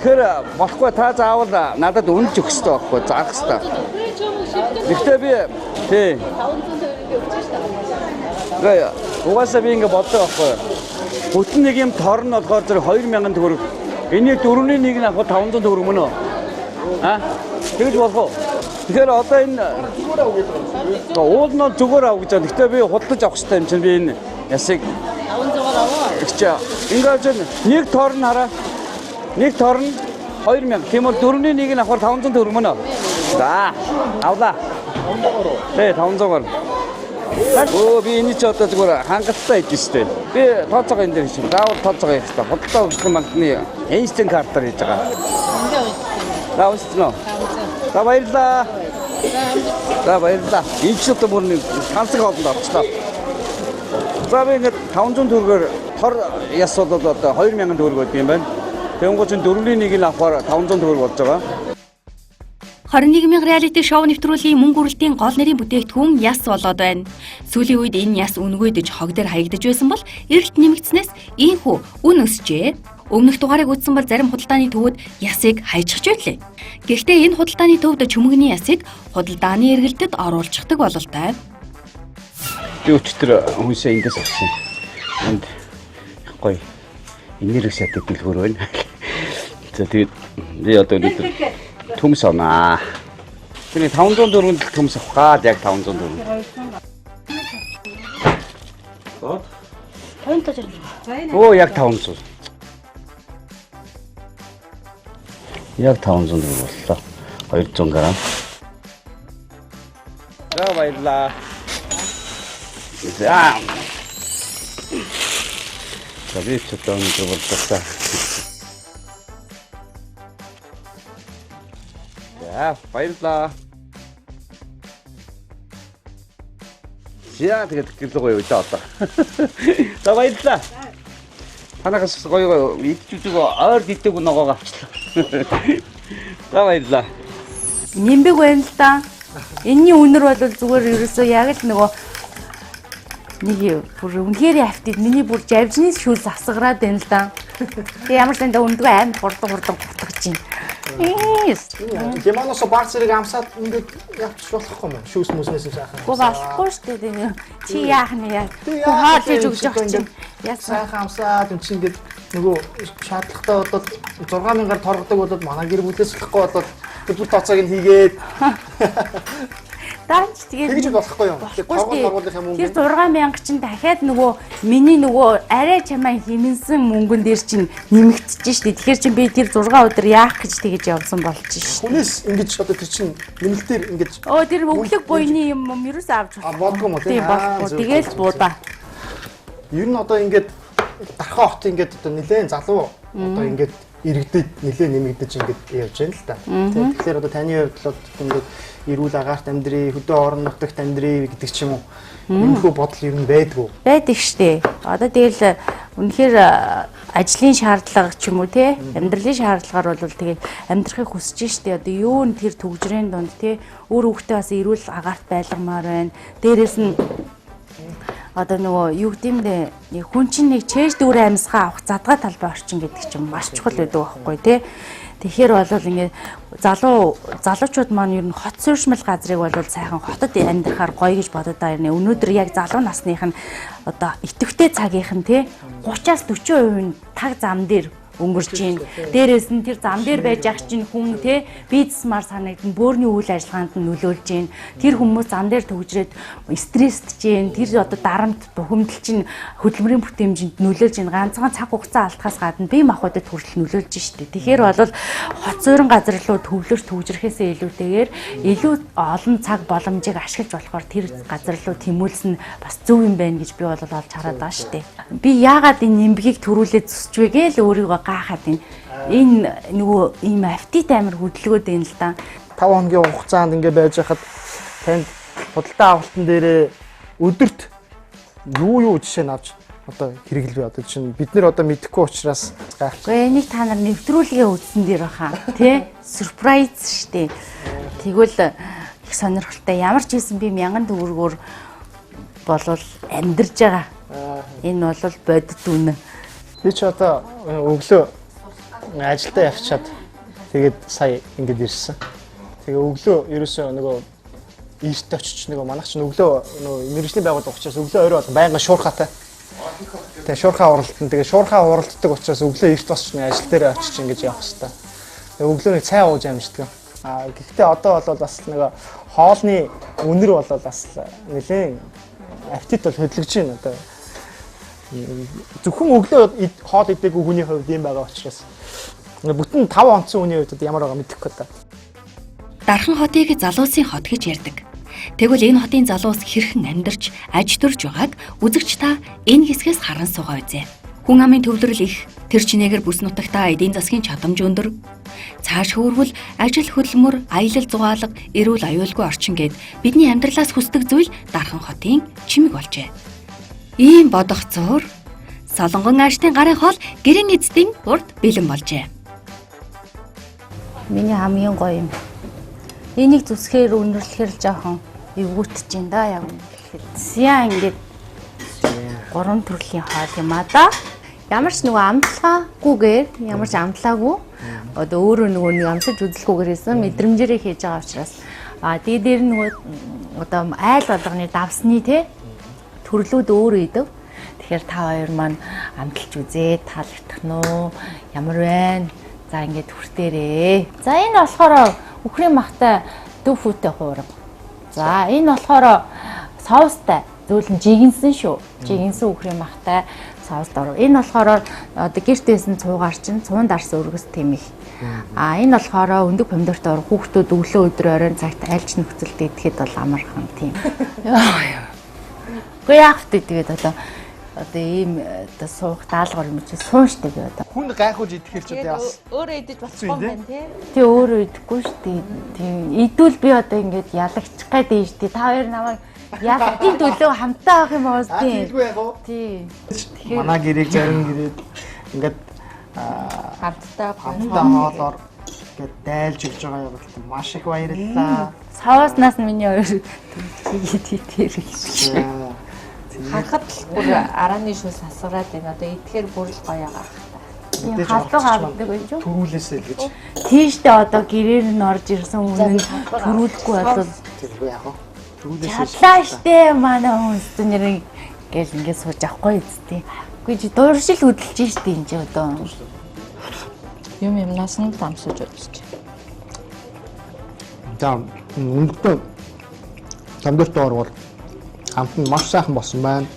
Тэгэхээр болохгүй та заавал надад үнэлж өгөх хэрэгтэй байхгүй заах хэрэгтэй. Гэхдээ би тий. 500 төгрөгийг өгч шүү дээ. Угаасаа би ингэ боддог байхгүй юу? Бүтэн нэг юм тор нь болохоор зэрэг 2000 төгрөг. Энийг 4-ний 1 нь авах 500 төгрөг мөн үү? Тэгж болох уу? Тэгэхээр одоо энэ уул нь зүгээр ав гэж байна. Гэхдээ би худалдаж авах хэрэгтэй юм чинь би энэ ясыг 500-аар аваа. Ингээд нэг тор нь хараа. Нэг тор нь 2000. Тийм бол 4-ний 1 нь авах 500 төгрөг мөн үү? За, авлаа. 500-аар уу? Тий, 500-аар. Би энэ ч одоо зүгээр хангалттай хийж штэ. Би тооцоогоо энэ дээр хийсэн. Заавал тооцоогоо хийх хэрэгтэй. Худалдаа өгсөн банкны инстинкт картаар хийж байгаа. За үстнэ. За баярлаа. За баярлаа. Энд ч одоо бүр нэг тансаг хоолнд орчлоо. За би ингээд 500 төгрөгөөр тор яс бол одоо 2000 төгрөг өгд юм байна. Тэнгуү чинь 4-ний 1 нь авахаар 500 төгрөг болж байгаа. 21,000 реалити шоу нэвтрүүлгийн мөнгө үрэлтийн гол нэрийн бүтээгдэхүүн яс болоод байна. Сүүлийн үед энэ яс үнгүйдэж хог дээр хаягдаж байсан бол эрэлт нэмэгдснээс ийхүү үн өсжээ. Өмнөх дугаарыг үзсэн бол зарим худалдааны төвүүд ясыг хайчихж байлээ. Гэхдээ энэ худалдааны төвд чүмэгний ясыг худалдааны эргэлтэд оруулчихдаг бололтой. Би өчтөр хүмүүсээ эндээс авсан. Энд гоё энерги шатыг дэлгүүр байна. За тэгээд би одоо өнөөдөр төмс авнаа. Тэгээ 500 төгрөнд төмс авах гад яг 500 төгрөг. Оо яг 500. Яг 500 төгрөг боллоо. 200 г. За баярлаа. За. Би ч одоо өнөөдөр болчихлоо. За баярлаа. Яа тэгээд гэлээ гоё удаа одоо. За баярлаа. Танаас гоё идчихдэг ойр дийдэг ногоог авчлаа. За баярлаа. Нимбэг байна л да. Энэний үнэр бол зүгээр ерөөсөө яг л нөгөө нэг бүр үнэхээр автид миний бүр жавжны шүүл засгараад байна л да. Тэг ямар ч энэ өндгөө амар хурдан гутгаж байна. Лимоноос бар зэрэг амсаад ингээд явчих болохгүй юм. Шүүс мүснээс сайхан. Болохгүй шүү дээ. Чи яах нь яа. Хаалж өгч явах чинь. Яа сайхан амсаад энэ чинь ингээд нөгөө шаардлагатай болоод 6000-аар торгодог болоод манай гэр бүлээс болохгүй болоод бүл тооцоог нь хийгээд Даанч тэгээд тэгж болохгүй юм. Тэр 6000 чинь дахиад нөгөө миний нөгөө арай чамаа химэнсэн мөнгөн дээр чинь нэмэгдэж штэ. Тэгэхээр чи би тэр 6 өдөр яах гэж тэгэж явсан болж штэ. Хүнээс ингэж одоо тэр чинь нэмэлтээр ингэж тэр өглөг буйны юм ерөөс авч бодгүй юм уу тийм болохгүй. Тэгээл буудаа. Ер нь одоо ингэж дархан хот ингэж одоо нэлээд залуу одоо ингэж иргэдэд нэлээд нэмэгдэж ингэж явж байна л да. Тэгэхээр одоо таны хувьд л ингэж эрүүл агаарт амьдрий, хөдөө орон нутагт амьдрий гэдэг ч юм уу. Иймэрхүү бодол ер нь байдгүй. Байдаг штэ. Одоо тэгэл үнэхээр ажлын шаардлага ч юм уу те амьдралын шаардлагаар бол тэгээд амьдрахыг хүсэж штэ. Одоо юу н тэр төгжрийн дунд те өөр хүүхдээ бас эрүүл агаарт байлгамаар байна. Дээрээс нь одоо нөгөө юу гэмдэ хүн чинь нэг чэйж дүүрэн амьсгаа авах задгаа талбай орчин гэдэг чинь маш чухал байдаг байхгүй те. Тэгэхээр бол ингээд залуучууд маань ер нь хот суурьшмал газрыг бол сайхан хотод амьдрахаар гоё гэж бодоод байна. Өнөөдөр яг залуу насных нь одоо итэвхтэй цагийнх нь те 30-аас 40% нь таг зам дээр өнгөрч байна. Дээрээс нь тэр зам дээр байж ах чинь хүн те бизнесмаар санагдсан бөөрийн үйл ажиллагаанд нь нөлөөлж байна. Тэр хүмүүс зам дээр төгжрээд стрессдж байна. Тэр одоо дарамт бухимдал чинь хөдөлмөрийн бүтээмжинд нөлөөлж байна. Ганцхан цаг хугацаа алдахаас гадна бие махбодод хүртэл нөлөөлж штэ. Тэгэхээр бол хот суурин газар руу төвлөрч төгжрөхөөсөө илүүтэйгээр илүү олон цаг боломжийг ашиглаж болохоор тэр газар руу тэмүүлсэн бас зөв юм байна гэж би бол олж хараад байгаа штэ. Би яагаад энэ нэмбэгийг төрүүлээд зүсч вэ гээл өөрийгөө гахаад энэ нөгөө ийм автит амир хөдөлгөөд байна л да. 5 хоногийн хугацаанд ингэ байж хахад танд худалдаа авалтан дээрээ өдөрт юу жишээ нь авч одоо хэрэглэв одоо чинь бид нэр одоо мэдэхгүй учраас гайхаж. Гэхдээ энийг та нар нэвтрүүлгээ үзсэн дээр баха тий сюрприз штэ. Тэгвэл их сонирхолтой ямар ч хийсэн би 1000 төгрөгөөр болвол амьдарж байгаа. Энэ бол бодит үнэ. Би ч одоо өглөө ажилдаа явчаад тэгээд сая ингэж ирсэн. Тэгээ өглөө ерөөсөө нөгөө эрт очиж нөгөө манайх ч өглөө нөгөө мэрэгжлийн байгууллага учраас өглөө орой бол байнга шуурхаатай. Тэгээ шуурхаа уралдсан. Тэгээ шуурхаа уралддаг учраас өглөө эрт босч ажил дээр очиж ингэж явах хэрэгтэй. Тэгээ өглөөний цай ууж амждаг. Гэхдээ одоо бол бас нэг хоолны үнэр бол бас нэлээд аппетит бол хөдлөж байна одоо. Зөвхөн өглөө хоол идэггүй хүний хувьд юм байгаа учраас бүтэн 5 онцсон хүний хувьд ямар байгаа мэдэхгүй та. Дархан хотыг залуусын хот гэж ярьдаг. Тэгвэл энэ хотын залуус хэрхэн амьдарч, аж төрж байгааг үзэгч та энэ хэсгээс харан суугаа үзье. Хүн амын төвлөрөл их, тэр чинээгээр бүс нутагтаа эдийн засгийн чадамж өндөр. Цааш хөрвөл ажил хөдөлмөр, аялал зугаалга, эрүүл аюулгүй орчин гээд бидний амьдралаас хүсдэг зүйл Дархан хотын чимэг болжээ. Ийм бодох зуур Солонгон аашны гарын хоол гэрэн эзэдийн урд бэлэн болжээ. Миний хамгийн гоё юм. Энийг зүсгээр өнөрлөхөр жоохон эвгүүтэж байна да яг юм. Сяа ингээд 3 төрлийн хоол юм а да. Ямар ч нөгөө амтлагаагүйгээр ямар ч амтлаагүй одоо өөрөө нөгөө нэг амсаж үзлэхгүйгээр хийсэн мэдрэмжээрээ хийж байгаа учраас тэгээ дээр нөгөө одоо айл болгоны давсны те төрлүүд өөрөө идэв. Тэгэхээр та хоёр маань амталж үзээ таалагдах нь уу? Ямар байна? За ингээд хүртээрээ. За энэ болохоор үхрийн махтай дөв хүүтэй хуурга. За энэ болохоор соустай зөөлөн жигэнсэн шүү. Жигэнсэн үхрийн махтай соус дор. Энэ болохоор одоо гэрт байсан цуугаар чинь цуун дарс өргөс тэмэх. Энэ болохоор өндөг помидортой ор хүүхдүүд өглөө өдөр оройн цагт альч нөхцөлд идэхэд бол амархан тийм. Гэхдээ яг тэгээд одоо ийм одоо суух даалгавар юм чи суунштай би одоо. Хүн гайхуулж идэхэр ч одоо бас өөрөө идэж болохгүй юм байна тий. өөрөө идэхгүй шүү дээ. Тийм идвэл би одоо ингээд ялагчих гээд дээ шүү дээ. Та хоёр намайг ялагтын төлөө хамтаа авах юм уу тий. Тий. Манай гэрийг зарим гэрээд ингээд хамтдаа хоолоор ингээд дайлж өгж байгаа юм бол маш их баярлалаа. Савааснаас нь миний хоёр хийгээд хэлсэн. Харахад л бүр арааны шүүс асгараад байна. Одоо идэхээр бүр л гоё байгаа хаа. Халуун авдаг байж юу? Төрүүлээсэй л гэж. Тийштэй одоо гэрээр нь орж ирсэн үнэн төрүүлэхгүй бол тэргүй яах вэ? Төрүүлээсэй. Чадлааштэй манай хүмүүс нэрийг гэл ингээд сууж авахгүй эцтэй. Үгүй чи дууршил хөдөлж штий энэ ч одоо. Юм юмнаас нь дамсаж үзчих. За өнөдөө тамдэрт орвол хамт нь маш сайхан болсон байна.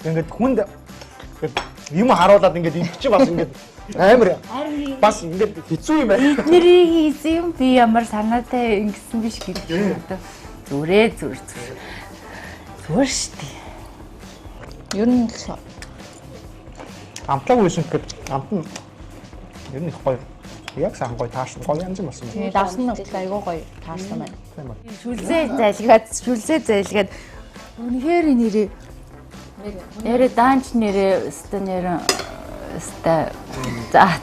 Ингээд хүнд юм харуулад ингээд идчих бас ингээд амар бас ингээд хэцүү юм байна. Эднэрийг хийсэн юм би ямар санаатай ингэсэн биш гэж одоо зүрээ зүгээр штий. Ер нь амтлаг үйсэн гэхэд амт нь ер нь их гоё. Яг сайн гоё таашсан гоё янз юм болсон. Тэгээ давсан нь айгүй гоё таашсан байна. Шүлзээ зайлгаад үнэхээр нэрээ нэрээ данч нэрээ өстө нэрээ өстө заац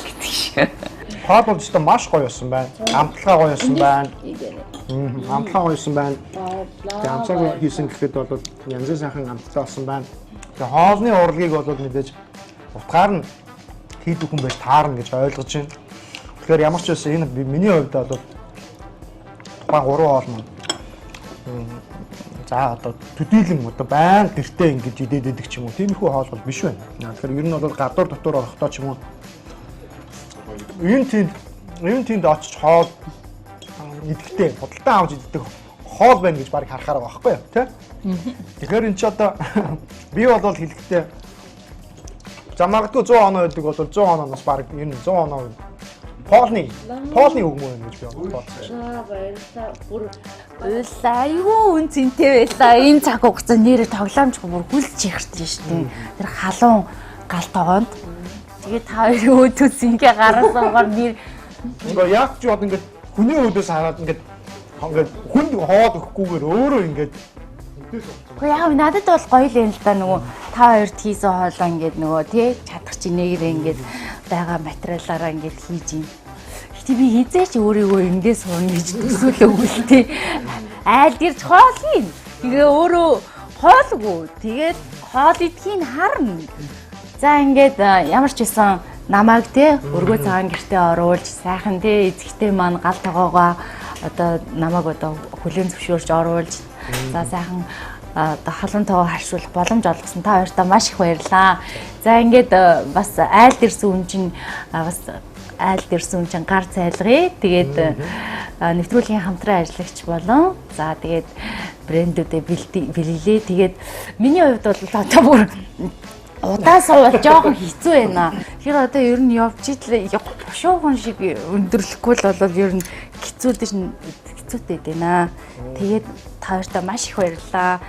гэдэг шиг. Хоол бол өстө маш гоё болсон байна. Амтлагаа гоё болсон байна. Амтлагаа гоё болсон байна. Тэгээ амтлагаа хийсэн гэхэд бол янз сайхан амтлагаа болсон байна. Тэгээ хоолны урлагийг бол мэдээж утгаар нь хийдэг хүн байж таарна гэж ойлгож байна. Тэгэхээр ямар ч байсан энэ миний хувьд бол тухайн 3 хоол маань за одоо төдийлөн одоо байн гэртээ ингэж идээд идэг ч юм уу тиймэрхүү хоол бол биш байна. Тэгэхээр ер нь бол гадуур дотор орохдоо ч юм уу энэ тэнд очиж хоол идэхдээ худалдан авч иддэг хоол байна гэж баг харахаар байгаа байхгүй юу тий? Тэгэхээр энэ ч одоо би бол хэлэхдээ за магадгүй 100 оноо гэдэг бол 100 онооноос баг ер нь 100 оноо Полны үг мөн гэж би бодсон. За баярлалаа. Бүр айгүй үн цэнтэй байлаа. Энэ цаг хугацаанд нэрээ тоглоомжгүй бүр хүлж ихэрсэн шүү дээ. Тэр халуун гал тогоонд. Тэгээд та хоёр өөдөөс ингээ гараасаагаар нэр ингээ яг ч бод ингээ хүний өөдөөс хараад ингээ хүнд хоод өгөхгүйгээр өөрөө ингээ Гэхдээ яг надад бол гоё л юм л да нөгөө та хоёрт хийсэн хоолоо ингээд нөгөө тий чадах чинээгээр ингээд байгаа материалаараа ингээд хийж юм. Гэтэ би хизээч өөрийгөө ингээд сууна гэж төсөөлөөгүй л тий. Айл дэрж хоол хийн. Тэгээ өөрөө хоолгүй. Тэгээд хоол идэхийг харна. За ингээд ямар ч байсан намайг тий өргөө цагаан гэртээ оруулж сайхан тий эзэгтэй маань гал тогоогоо одоо намайг одоо хүлээн зөвшөөрч оруулж За сайхан одоо халуун тоо харьцуулах боломж олгосон та хоёртаа маш их баярлалаа. За ингээд бас айл дэрсэн хүн чинь гар цайлгая. Тэгээд нэвтрүүлгийн хамтран ажиллагч болон за тэгээд брэндүүдэд бэлгэлээ. Тэгээд миний хувьд бол одоо бүр удаа суувал жоохон хэцүү байна. Тэгэхээр одоо ер нь явж идэл шуухан шиг өндөрлөхгүй л болоод ер нь хэцүүтэй байна. Тэгээд та хоёртаа маш их баярлалаа.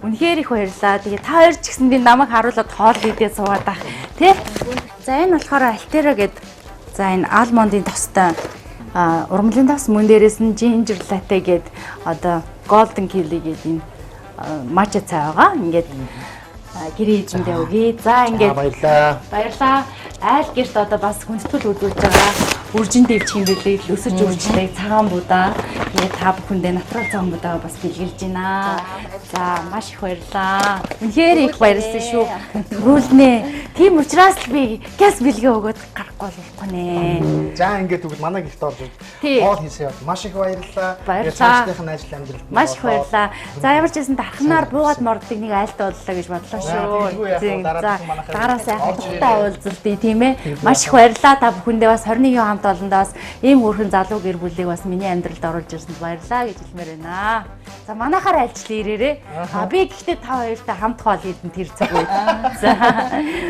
Үнэхээр их баярлалаа. Тэгээд та хоёр ч гэсэн би намайг харуулад хоол идээ суугаад ах тий. За энэ болохоор Альтера гэдэг за энэ алмондын тостой урмлын тос мөн дээрээс нь ginger latte гэдэг одоо golden kili гэдэг энэ матча цай байгаа. Ингээд гэрээ эзэндээ өгье. За ингээд баярлалаа. Айл гэрт одоо бас хүндэтгэл үзүүлж байгаа. Үржин дэвчих юм билээ. Өсөж үржлээ цагаан будаа. Тэгээд та бүхэндээ натурал цагаан будаа бас бэлгэлж байна. За маш их баярлалаа. Үнэхээр их баярлсан шүү. Рүүлнэ. Тийм учраас л би газ бэлгээ өгөөд гарахгүй болохгүй нэ. За ингээд үгүй манай гихт орж хоол хийсэн явд. Маш их баярлалаа. Баярлалаа. Ажил амьдралд маш их баярлалаа. За ямар ч байсан дархнаар буугаад морддаг нэг айлт боллоо гэж бодлоо шүү. За дараа сайхан тутаа уулзалтыг тийм ээ. Маш их баярлалаа. Та бүхэндээ бас 21 хамт олондоос ийм өөрхөн залуу гэр бүлийг бас миний амьдралд оруулж ирсэнд баярлалаа гэж хэлмээр байна. За манайхаар альчлаа ирээрээ. Би гэхдээ та хоёртай хамт хоол идэн тэр цаг үед. За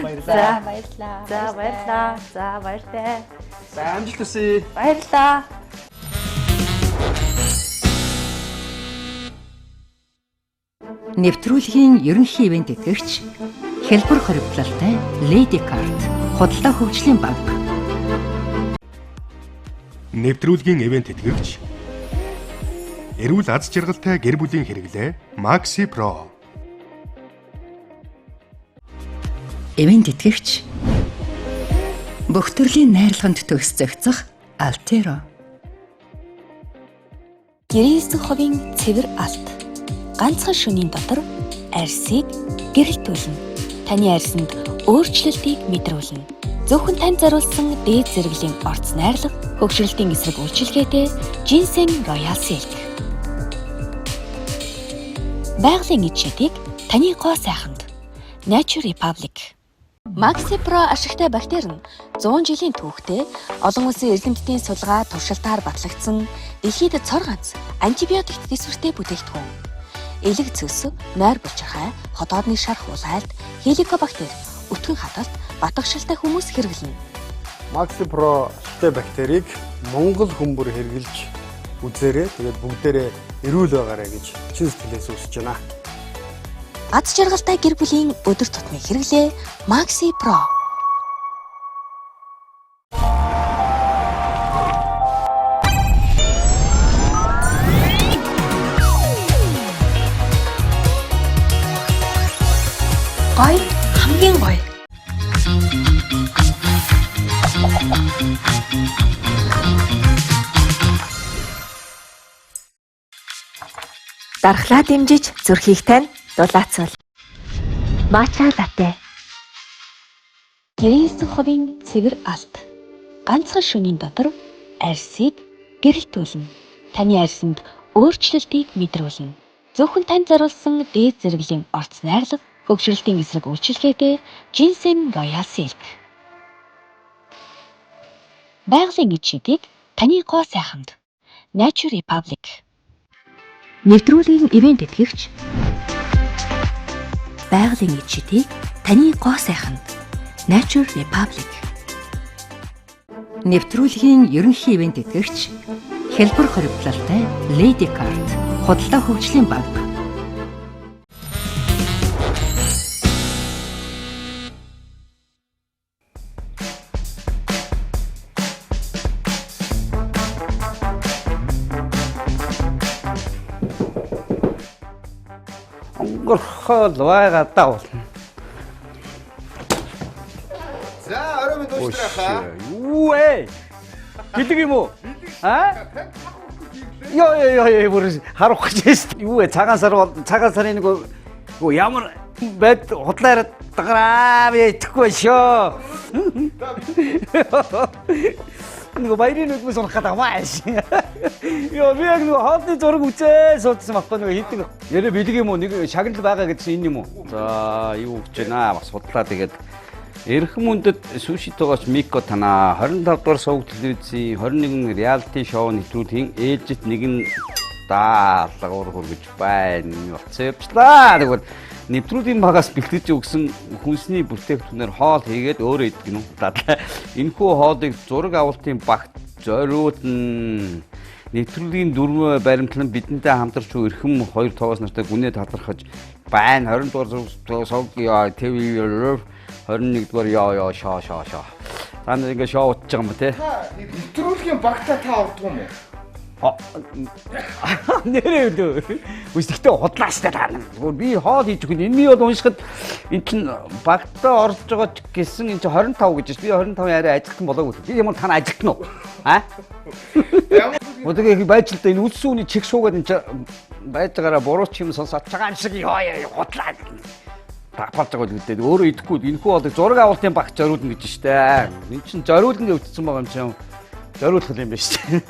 баярлалаа. За баярлалаа. За баяртай. За амжилт хүсье. Баярлалаа. Нэвтрүүлгийн ерөнхий ивент этгэгч хэлбэр хоригдлалтай Lady Card худалдаа хөгжлийн банк. Нэвтрүүлгийн ивент этгэгч эрүүл аз жаргалтай гэр бүлийн хэрэглээ Maxi Pro. Ивент этгэгч бүх төрлийн найрлаганд төгс зохицох Altero. Гэрээсэх ховын цэвэр алт. Ганцхан шөнийн дотор арьсыг гэрэлтүүлнэ. Таны арьсанд өөрчлөлтийг мэдрүүлнэ. Зөвхөн танд зориулсан дээд зэрэглэлийн орц найрлага, хөгшрөлтийн эсрэг үйлчилгээтэй Ginseng Royal Silk. Байгалийн эд шидийг таны гоо сайханд. Nature Republic. Maxi Pro ашигтай бактери нь 100 жилийн түүхтэй олон улсын эрдэмтдийн судалгаа туршилтаар батлагдсан дэлхийд цор ганц антибиотик дэвсгэртэй бүтээгдэхүүн. Элэг цөс, нойр булчирхай, хотоодны шарх улайлт, хеликобактер, өтгөн хадгалт, батгшилтай хүмүүс хэрэглэнэ. Maxi Pro ашигтай бактерийг Монгол хүмүүр хэрэгжилж үзээрэй. Тэгээд бүгдээрээ эрүүл байгаарай гэж чин сэтгэлээс хүсэж байна. Аз жаргалтай гэр бүлийн өдөр тутмын хэрэглээ Maxi Pro. Гой хамгийн гоё. Дархлаа дэмжиж зүрхийг тань дулаацуул. Matcha latte. Гэрээсэх ховын цэвэр алт. Ганцхан шөнийн дотор арьсыг гэрэлтүүлнэ. Таны арьсанд өөрчлөлтийг мэдрүүлнэ. Зөвхөн танд зориулсан дээд зэрэглэлийн орц найрлага, хөгшрөлтийн эсрэг үйлчилгээтэй Ginseng Royal Silk. Байгалийн эд шидийг таны гоо сайханд. Nature Republic. Нэвтрүүлгийн ивент этгэгч байгалийн эд шидийг таны гоо сайханд. Nature Republic. Нэвтрүүлгийн ерөнхий ивент этгэгч хэлбэр хоригдлалтай Lady Card худалдаа хөгжлийн банк. Онгорхол байгаа даа. За оройн дуустрахаа. Юу ээ? Бэлэг юм уу? Йоо бүр харах гэж шүү. Юу ээ цагаан сарын нэг ямар бод худлаар дагараа би итгэхгүй шүү. Нөгөө баярын нүдмээс унах гэдэг мааш. Йоо би яг нөгөө хоолны зураг үзээ суудсан байхгүй нөгөө хийдэг. Нэрэ бэлэг юм уу нэг шагнал байгаа гэсэн энэ юм уу? За юу гэж байна бас судлаа тэгээд эрхэм мөндөд сушитогоос Мико танаа 25 дугаар сувг телевизийн 21 реалити шоу нэвтрүүлгийн ээлжит нэгэн даалгавар хүргэж байна. Уцээвчлаа. Тэгвэл нэвтрүүлгийн багаас бэлтгэж өгсөн хүнсний бүтээгдэхүүнээр хоол хийгээд өөрөө идэх гинүү. Энэхүү хоолыг зураг авалтын багт зориулна. Нэвтрүүлгийн дөрвөн баримтлан бидэнтэй хамтарч эрхэм хоёр тоогоос нартай гүнээ талархаж байна. 20 дугаар сувг ТV 21 дугаар шоо. Та нар ингээ шоу утж байгаа юм ба те. Нэвтрүүлгийн багтаа та ордог юм уу? Нэрээ өлөө. Үсэгтэй худлаа штэ та. Би хоол хийж өгөх. Энэ би бол уншихад энэ чинь багтаа орж байгаа гэсэн энэ чинь 25 гэж би 25 арай ажилтан болоогүй. Би ямар тань ажилтан уу? Аа? Өдөг байж л да энэ үсүүний чиг шуугаад энэ байж байгаараа буруу ч юм сонсоод байгаа юм шиг худлаа. Тагпалж байгаа л үдээд өөрөө идэхгүй энэхүү бол зураг авалтын багт зориулна гэж штэ. Энэ чинь зориулна гэж үтсэн байгаа юм чинь. Зориулах юм биш үү?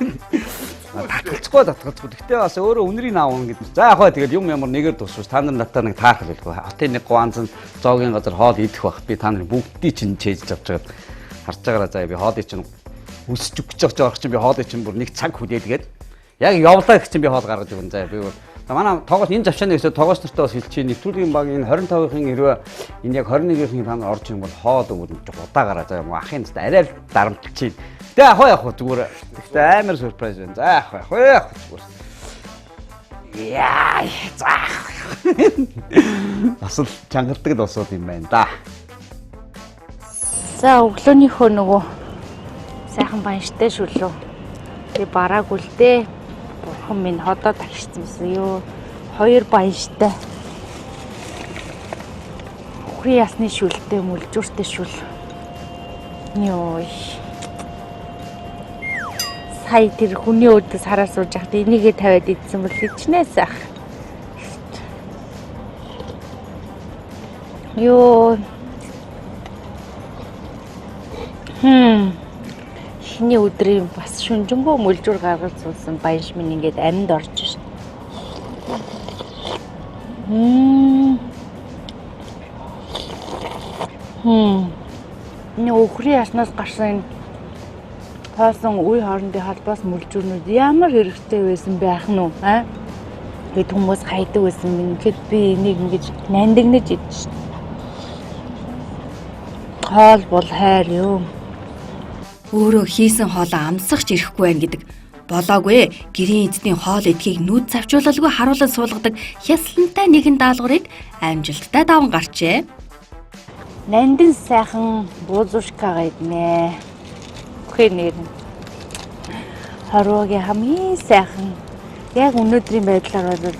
Татгалцгүй. Гэхдээ бас өөрөө үнэрийг аавна гэдэг. За яг хаа тэгэл юм ямар нэгээр тусвч та нар надад нэг таах хэлгүй. Хотын нэг ганцхан зоогийн газар хоол идэх бах. Би та нар бүгдийг чинь чэйж авч жагаад харж байгаараа заа би хоолыг чинь үсч өгч байгаа чинь би хоолыг чинь бүр нэг цаг хүлээгээд яг явлаа гэх чинь би хоол гаргаж өгөн заа би бүр манай тоогоос энэ завшааны өсөө тоогоос нартаа бас хэлчихээ нэвтрүүлгийн багийн 25-ын хэрвээ энэ яг 21-ийн та нар орж юм бол хоол өгөн удаа гараа заа юм ахын арай л дарамтлчих. Тэ яг зүгээр. Гэхдээ амар сюрприз байна. За яг зүгээр. Яа, заах. Асал чангардаг л осоод юм байна да. За өглөөнийхөө нөгөө сайхан баяртай шүлөө. Би бараагүй л дээ. Бурхан минь ходоо тагшсан юу. 2 баяртай. Хөрийн ясны шүлтэй мүлжүүртэй шүл. Йоо. Сая тэр хүний өдөөс хараа сууж байхад энийгээ тавиад идсэн бол ичнээс ах. Йоо. Шиний өдрийн бас шүнжэнгөө мөлжүүр гаргаж суулсан баяж минь ингээд амьд орж шин. Энэ өхрийн яснаас гарсан хоосон үе хоорондын холбоос мүлжүүрнүүд ямар хэрэгтэй байсан байх нь уу? Хэд хүмүүс хайдаг байсан юм. Тэгэхэд би энийг ингэж нандинаж идэж шин. Хоол бол хайр юу. Өөрөө хийсэн хоолоо амсахч ирэхгүй байх гэдэг болоогүй гэрийн эзний хоол идэхийг нүд завчуулалгүй харуулж суулгадаг хяслантай нэгэн даалгаврыг амжилттай даван гарчээ. Нандин сайхан буузушкагаа иднэ. Хэнэр. Харуугийн хамгийн сайхан яг өнөөдрийн байдлаар бол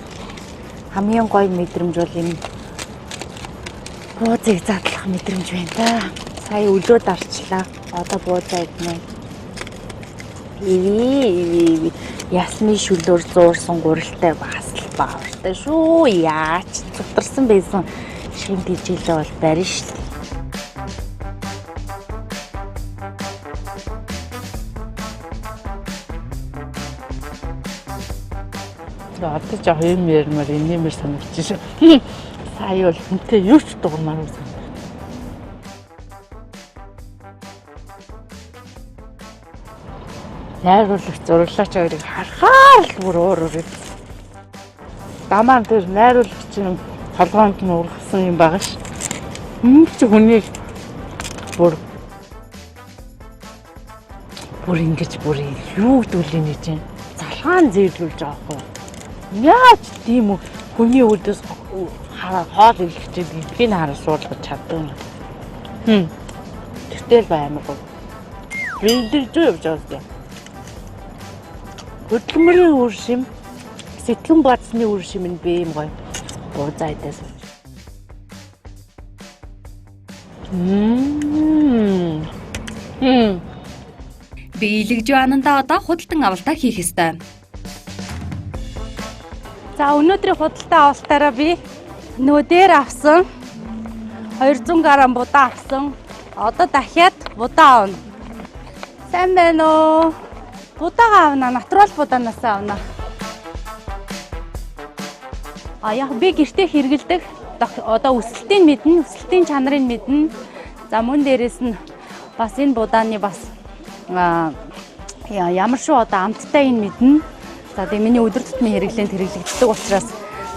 хамгийн гоё мэдрэмж бол энэ буузыг задлах мэдрэмж байна да. Сая өлөө дарчлаа. Одоо буузаа иднэ. Ясны шүлөөр зуурсан гурилтай бас л баавартай шүү. Яач цутарсан байсан шин дижилээ бол барин шүү. Одоо жоо юм ярмаар энэмэр санагдчих шүү. Сая бол үнтэй юу ч дуурмаар уу. Найруулагч зураглаач хоёрыг харахаар л бүр уур үрээ. Дамаар дээр найруулагчийн толгоонд нь ургасан юм байгаа ш. Чи хүнийг бүр ингэж бүр юу гэдүүлээ нэж чинь залгаан зээрлүүлж байгаа хгүй. Яаж тийм үү хүний өдөөс хоол илгэчихэд эдгийг хараа суулгаж чаддаг юм. Тэгтэл баймаг. Бэлдэж явж байгаа. Хөдөлмөрийн үр шим, сэтгэн бацны үр шим нь би юм гоё. Буузаа идээс. Биелэгж анандаа одоо худалдан авалтаа хийх ёстой. За өнөөдрийн худалдан авалтаараа би нүүдээр авсан 200 г будаа авсан. Одоо дахиад будаа авна. Сайн байна уу? Будаага авна, натурал будаанаас авна. Яг би гэртээ хэрэгэлдэг. Одоо өсөлтийн мэднэ, өсөлтийн чанарыг мэднэ. За мөн дээрээс нь бас энэ будааны бас ямар шүү одоо амттай энэ мэднэ. За тэгээ миний өдөр тутмын хэрэглээнд хэрэглэгддэг учраас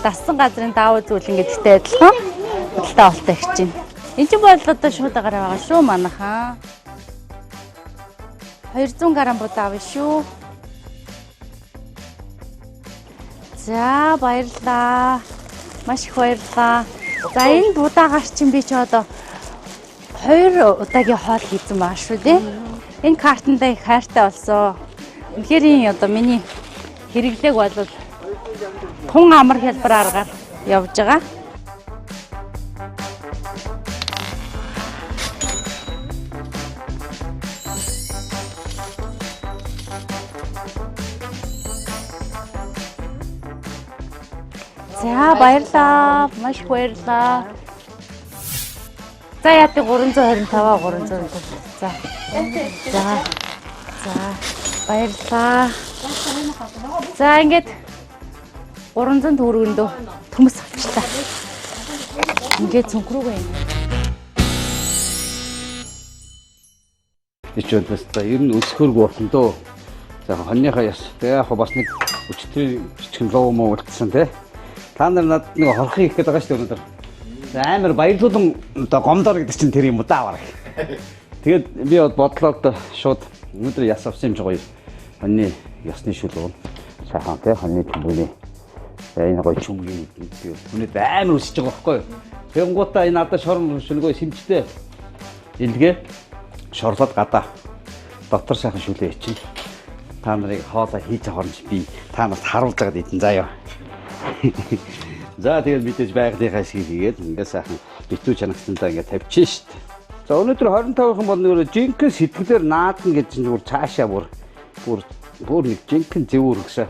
дассан газрын даавуу зүйл ингэдэгтэй адилхан худалдаа авалтаа хийж байна. Энд чинь бол одоо шууд агаар байгаа шүү манайхаа. 200 г будаа авна шүү. За баярлалаа. Маш их баярлалаа. За энэ будаагаас чинь би ч одоо 2 удаагийн хоол хийсэн байгаа шүү дээ. Энэ картандаа их хайртай болсон. Үнэхээр одоо миний хэрэглээг бол тун амар хялбараар явж байгаа. За баярлалаа. Маш баярлалаа. За яа 325 300. За. За баярлалаа. За ингээд 300 төгрөгөндөө төмс авчлаа. Ингээд цонхруугаа юм. Ичөөдөөс та ер нь өсөхөргүй болсон дөө. За хоньныхаа яс. Тэгээ яг бас нэг өчтөр жижигэн лоо муу үлдсэн те. Та нар надад нэг хорхоо их гэдэг байгаа шүү дээ өнөөдөр. Амар баярлуулан одоо гомдоор гэдэг чинь тэр юм уу даа барах. Тэгээд би бодлоо одоо шууд өнөөдөр яс авсан юм шиг гоё. Хоньны ясны шүлгөө. Сайхан те хоньны төмбөний. Энэ гоё чүмгийн би өнөөдөр амар өсөж байгаа байхгүй юу. Тэнгуутаа энэ надад шорон шүлгөө симжтэй. Илгээ шорлоод гадаа. Дотор сайхан шүлээ чинь. Та нарыг хоолой хийж авахарч би та нарт харуулж байгаад идэн заяа. За тэгээд мэдээж байгалийнхаа шиг хийгээд ингээд сайхан битүү чанагтандаа ингээд тавьчих шít. За өнөөдөр 25-ын бол нөгөө жинхэнэ сэтгэлээр наадна гэж зүгээр цаашаа бүр нэг жинхэнэ зэвүүр өгсөө.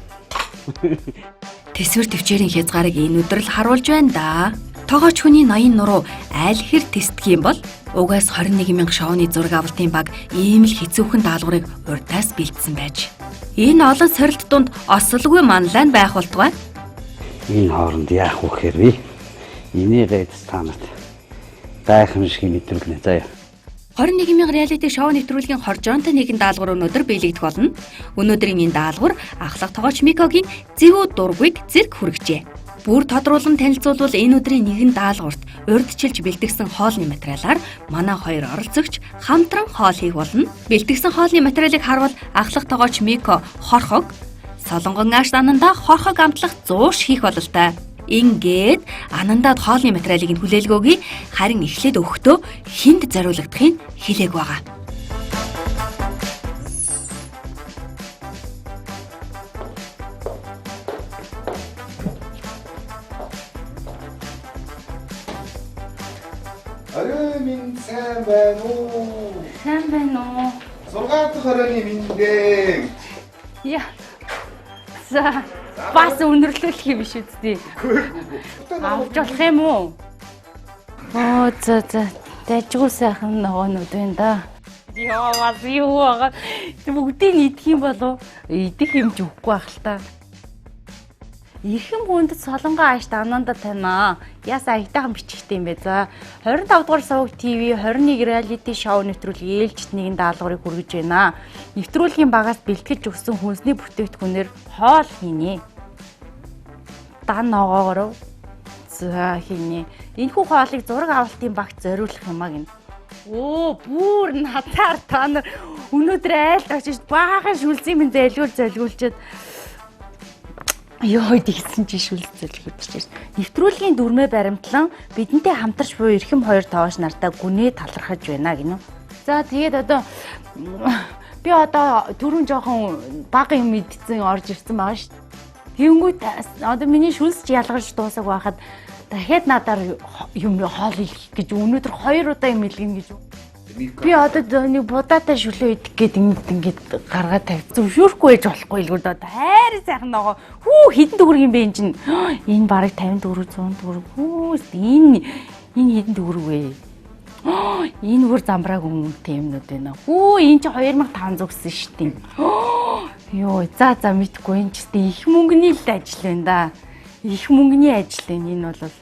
Тэсвэр төвчээрийн хязгаарыг энэ өдөр л харуулж байна да. Тогооч хүний ноён нуруу аль хэр тестдэг юм бол угаас 21,000 шоуны зураг авалтын баг ийм л хэцүүхэн даалгаврыг урьдаас бэлдсэн байж. Энэ олон сорилт дунд ослгүй манлайн байх болтугай. Энэ хооронд яах вэ гэхээр би энийгээд стандарт гайхамшиг мэдрүүлнэ заяа. 21,000 реалити шоу нэвтрүүлгийн хоржоонтой нэгэн даалгавар өнөөдөр биелэгдэх болно. Өнөөдрийн энэ даалгавар ахлах тогооч Микогийн зэвүү дургүйг зэрэг хүргэжээ. Бүр тодруулан танилцуулбал энэ өдрийн нэгэн даалгаварт урьдчилж бэлтгэсэн хоолны материалаар манай хоёр оролцогч хамтран хоол хийх болно. Бэлтгэсэн хоолны материалыг харвал ахлах тогооч Мико хорхог, солонгон ааш анандаа хорхог амтлах 100 хийх бололтой. Ингээд анандаад хоолны материалыг нь хүлээлгөөгүй харин эхлээд өгөхдөө хинд зориулагдахыг хэлээг байгаа. Орой минь сайн байна уу? Сайн байна уу? 6 дахь оройны мэндээ. Яа. За бас өнөрлөх юм биш үстий. Авч болох юм уу? Оо за дайжгүй сайхан нөгөөнүүд байна да. Яа бас юу байгаа. Бүгдийг идэх юм болов? Идэх юм ч үгүй байх л та. Ихэн хүнд солонгоо аашд ананда танаа. Яс аягтайхан бичигтэй юм бэ за. 25 дугаар суваг ТV 21 реалити шоу нэвтрүүлгийн ээлжит нэгэн даалгаврыг хүргэж байна. Нэвтрүүлгийн багаас бэлтгэж өгсөн хүнсний бүтээгдэхүүнээр хоол хийнэ. Дан ногоогоор за хийнэ. Энэхүү хоолыг зураг авалтын багт зориулах юмаа гин. Оо бүр надаар та нар өнөөдөр айлд очиж баахан шүлзийн минь зайлгуулчаад ёо дийсэн чи шүлцэл гэж. Нэвтрүүлгийн дүрмээ баримтлан бидэнтэй хамтарч буй эрхэм хоёр тоогоч нартай гүнээ талархаж байна гинэ. За тэгээд одоо би одоо түрүүн жоохон бага юм мэдсэн орж ирсэн байгаа шүү дээ. Тэнгүүт одоо миний шүлс ч ялгарч дуусах байхад дахиад надаар юм хоол хийх гэж өнөөдөр 2 удаа юм илгэн гэж. Би одоо нэг будаатай шүлээ идэх гээд ингэж гаргаад тавьсан. Зөвшөөрөхгүй байж болохгүй л одоо хайр сайхан ногоо. Хүү хэдэн төгрөг юм бэ энэ чинь? Энэ барыг 50 төгрөг 100 төгрөг. Хүү энэ хэдэн төгрөг вэ? Энэ бүр замбрааг өмнөтэй юмнууд байна. Хөө энэ чи 2500 гэсэн шүү дээ. Йоо, за мэдгүй энэ ч тийм их мөнгөний л ажил байна да. Их мөнгөний ажил байна энэ бол.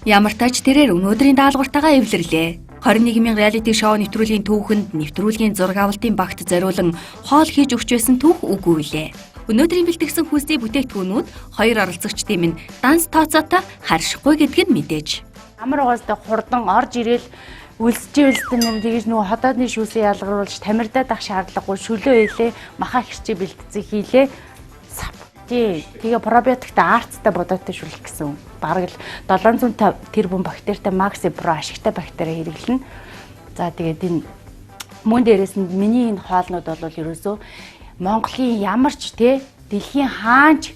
Ямар тач тэрээр өнөөдрийн даалгавартайгаа эвлэрлээ. 21,000 реалити шоу нэвтрүүлгийн түүхэнд нэвтрүүлгийн зураг авалтын багт зориулан хоол хийж өгч байсан түүх үгүй лээ. Өнөөдрийн бэлтгэсэн хүнсний бүтээгдэхүүнүүд хоёр оролцогчдын минь данс тооцоотой харшихгүй гэдг нь мэдээж. Амар угаастай хурдан орж ирээл үлсжээлсэн юм тэгж нөгөө хотоодны шүүсээ ялгаруулж тамирдаад ах шаардлагагүй шүлөө хэлээ маха хэрчээ бэлтцээ хийлээ. Тэгээ пробиотиктэй арцтай бодоотой шүлэх гэсэн. Бараг л 750 тэрбум бактеритай Maxi Pro ашигтай бактери хэрэглэнэ. За тэгээд энэ мөн дээрээс нь миний энэ хоолнууд бол ерөөсөө Монголын ямар ч дэлхийн хаанч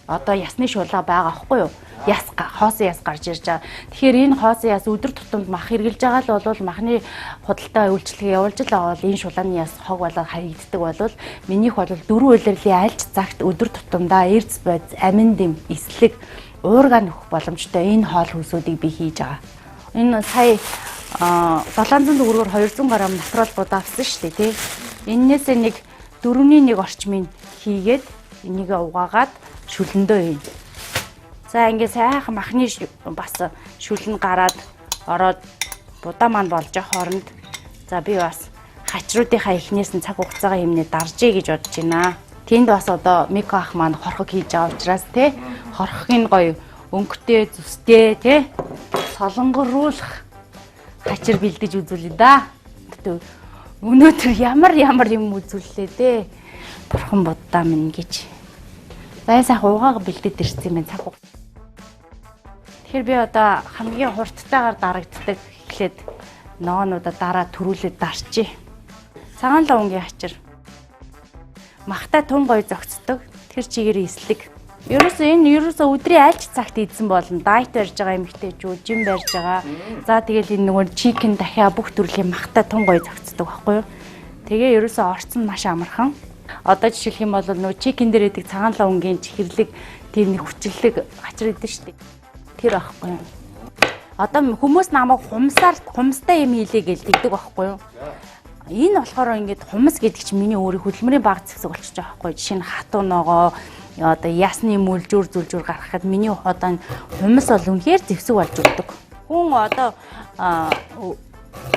одоо ясны шулаа байгаа аахгүй юу? Хоосон яс гарч ирж байгаа. Тэгэхээр энэ хоосон яс өдөр тутамд мах хэрглэж байгаа л бол махны худалдаа үйлчлэгээ явуулж л байгаа бол энэ шулааны яс хог болоод харигддаг бол минийх бол 4 улирлын альж цагт өдөр тутамдаа эрдэс бодис амин дэм эслэг уурга нөхөх боломжтой энэ хоол хүнсүүдийг би хийж байгаа. Энэ сая 700 төгрөгөөр 200 грамм натурал будаа авсан шүү дээ тий. Эннээсээ нэг 4-1 орчмыг хийгээд энийг угаагаад шүлэндөө ийн. За ингээ сайхан махны бас шүлэн гараад ороод будаа маань болж байгаа хооронд за би бас хачруудынхаа эхнээс нь цаг хугацаагаа хэмнээ даржээ гэж бодож байна. Тэнд бас одоо Мико ах маань хорхог хийж байгаа учраас те хорхогийн гоё өнгөтэй зүстэй те солонгоруулах хачир бэлдэж үзүүлээ да. Өнөөдөр ямар юм үзүүллээ те. Бурхан будаа минь гэж. Зайсах угаага бэлдээд ирсэн юм цаг хугацаа. Тэгэхээр би одоо хамгийн хурдтайгаар дарагддаг гэхлээр ноонуудаа дараа төрүүлээд дарчээ. Цагаан лавнгийн хачир. Махтай тун гоё зөгцдөг. Тэр чигээр эслэг. Ерөөсөө өдрийн альч цагт идсэн болно. Дайет барьж байгаа эмэгтэйчүүд, жим барьж байгаа. За тэгэл энэ нөгөө чикен дахиа бүх төрлийн махтай тун гоё зөгцдөг байхгүй юу? Тэгээ ерөөсөө орцсон маш амархан. Одоо жишээлх юм бол нөгөө чикен дээр идэг цагаан лавнгийн чихэрлэг тэр нэг хүчлэг хачир идэв шүү дээ. Тэр байхгүй юу? Одоо хүмүүс намайг хумстай юм хийлээ гэж тэгдэг байхгүй юу? Энэ болохоор ингээд хумс гэдэг чинь миний өөрийн хөдөлмөрийн баг зэвсэг болчихж байгаа байхгүй юу? Жишээ нь хатуу ногоо одоо ясны мүлжүүр зүлжүүр гаргахад миний одоо хумс бол үнэхээр зэвсэг болж өгдөг. Хүн одоо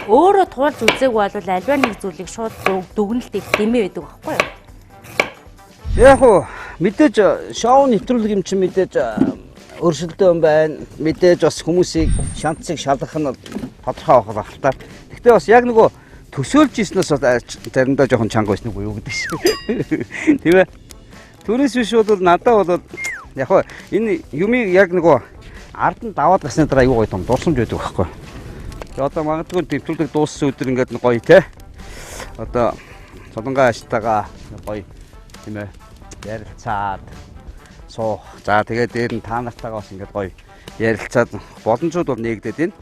өөрөө туулж үзээг бол альва нэг зүйлийг шууд дүгнэлтийг дэмээ байдаг байхгүй юу? Яг уу мэдээж шоу нэвтрүүлэг юм чинь мэдээж өршөлтөө юм байна. Мэдээж бас хүмүүсийг шантцыг шалгах нь тодорхой байх л та. Гэхдээ бас яг нөгөө төсөөлж ийснээс заримдаа жоохон чанга байсан уу юу гэдэг шиг. Тийм ээ. Төрөөс биш бол надад бол яг хоо энэ юмыг яг нөгөө ард нь даваад гасны дараа юу гоё том дурсамж байдаг байхгүй. Тэгээ одоо магадгүй нэвтрүүлэг дууссан өдөр ингээд гоё те. Одоо солонгоо аштайгаа гоё тийм ээ. Ярилцаад суух. За тэгээд дээр нь та нартайгаа бас ингээд гоё ярилцаад боломжууд бол нэгдээд байна.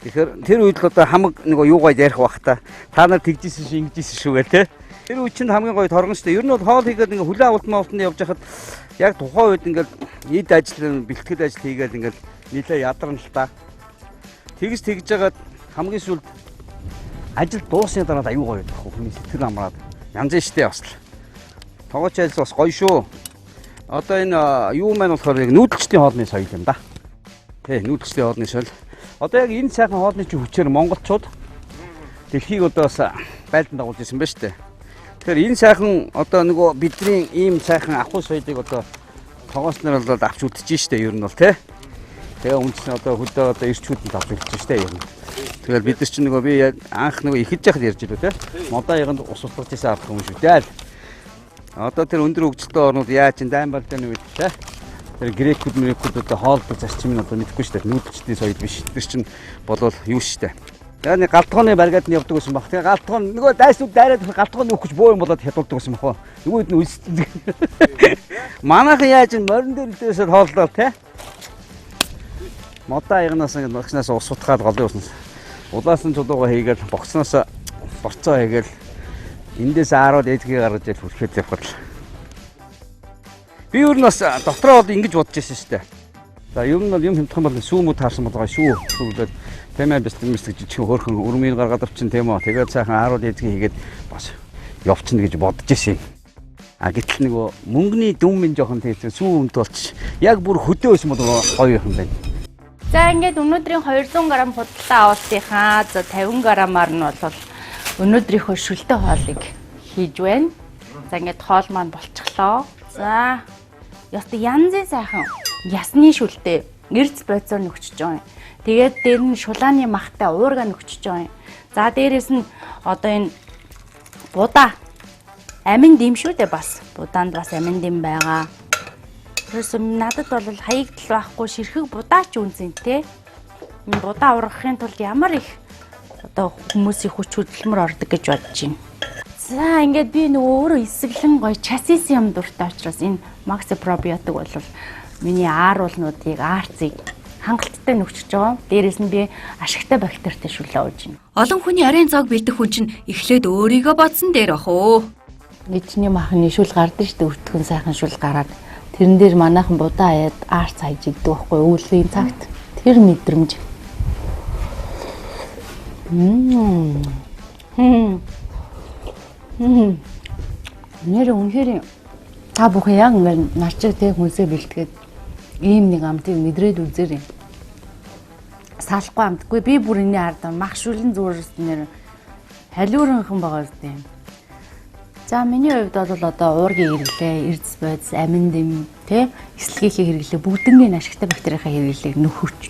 Тэгэхээр тэр үед л одоо хамаг нөгөө юу гоё ярих бах та нар тэгжсэн шиг ингэжсэн шүү гэ те. Тэр үед чинь хамгийн гоё торгон штэ. Ер нь бол хоол хийгээд ингээ хүлэн авалтанд явж хахад яг тухайн үед ингээд эд ажил бэлтгэл ажил хийгээд ингээд нэлээ ядарна л та. Тэгж жагаад хамгийн сүүлд ажил дуусны дараа аюу гоё байх хүний сэтгэл амраад янз штэ бас л. Тогооч ажил бас гоё шүү. Одоо энэ юу маань болохоор яг нүүдэлчдийн хоолны соёл юм да. Тэ нүүдэлчдийн хоолны соёл. Одоо яг энэ сайхан хоолны чинь хүчээр монголчууд дэлхийг одоо бас байлдан дагуулж ирсэн байна шүү дээ. Тэгэхээр энэ сайхан одоо нөгөө бидний ийм сайхан ахуй соёлыг одоо тогоосноор бол авч үлдчихэж шүү дээ ер нь бол тэ. Тэгээ үндсэн одоо хөдөө одоо ирчүүдэнд авч үлдчихэж шүү дээ ер нь. Тэгэл бид нар чинь нөгөө би яг анх нөгөө ихэж яхад ярьж илүү тэ. Модоогонд ус устгаж ирсэн авах юм шүү дээ. Одоо тэр өндөр хөгжилтэй орнууд яаж ч дайм балдааны үед тэ. Тэр грекүүд одоо хоолтой зарчим нь одоо мэдэхгүй шүү дээ. Нүүдэлчдийн соёл биш. Тэр чинь болвол юу шүү дээ. Тэгээ нэг галтгооны баргаад нь явдаг гэсэн баг. Тэгээ галтгоо нөгөө дайснууд дайраад галтгоо нүүх гэж боо юм болоод хядуулдаг гэсэн баг. Нөгөөд нь үлсдэг. Манайхан яаж н морин дээр дэсэл хооллоо те. Модоо ягнаас ингэ багснаас ус утгаад голын уснаас. Улаасан чулууга хийгээл богцноос борцоо хийгээл эндээс аарууд эдгийг гаргаж ил хүрхэд явхад л. Би өөр нь бас дотроо бол ингэж бодож ирсэн шүү дээ. За ер нь бол юм хэмтэх юм бол сүүмүү таарсан болгоо шүү. Сүүгээд тэмээ бэлтгэмэс гэж жижиг хөөрхөн өрмийн гаргаад авчин тийм үү. Тэгээд сайхан ааруул эзгээ хийгээд бас явчихна гэж бодож ирсэн. А гэтэл нөгөө мөнгөний дүн минь жоохон тийм сүү өмд болчих. Яг бүр хөдөө байсан бол гоё юм байна. За ингээд өнөөдрийн 200 г худалдаа авалтынхаа за 50 г-аар нь бол өнөөдрийнхөө шүлтэй хоолыг хийж байна. За ингээд хоол маань болчихлоо. За ёстой янзын сайхан ясны шүлтэй эрдэс бодисоор нөхчөж байгаа юм. Тэгээд дээр нь шулааны махтай уурга нөхчөж байгаа юм. За дээрээс нь одоо энэ будаа амин дэм шүү дээ бас. Будаанд бас амин дэм байгаа. Тэрс надад бол хаягдл байхгүй ширхэг будаач үнсэн те. Энэ будаа ургахын тулд ямар их одоо хүмүүсийн хүч хөдөлмөр ордог гэж бодож байна. За ингээд би нөгөө өөрөө эсэглэн гоё часис юм дуртай учраас энэ Maxi Probiotic бол миний ааруулнуудыг арцыг хангалттай нөхчөж байгаа. Дээрээс нь би ашигтай бактеритай шүлээ ууж байна. Олон хүний арийн зоог бэлдэх хүн чинь эхлээд өөрийгөө бодсон дээр ах уу. Эцний махны шүл гардаг шүү дээ. Өртгөн сайхан шүл гараад тэрэн дээр манайхан будаа аяад арц хайжигддаг байхгүй өвлийн цагт. Тэр мэдрэмж. Нэр үнэхээр та бүхэн яг ингээд нарчиг тэг хүнсээ бэлтгээд ийм нэг амтыг мэдрээд үзээрэй. Салахгүй амтгүй би бүр энэ ард мах шүлэн зүрснээр халиуранхан байгаа үстэй. За миний хувьд бол одоо уургийн хэрэглээ, эрдэс бодис, амин дэм, тэ эслэгийн хэрэглээ бүгднгийн ашигтай бактерийнхаа хэрэглээг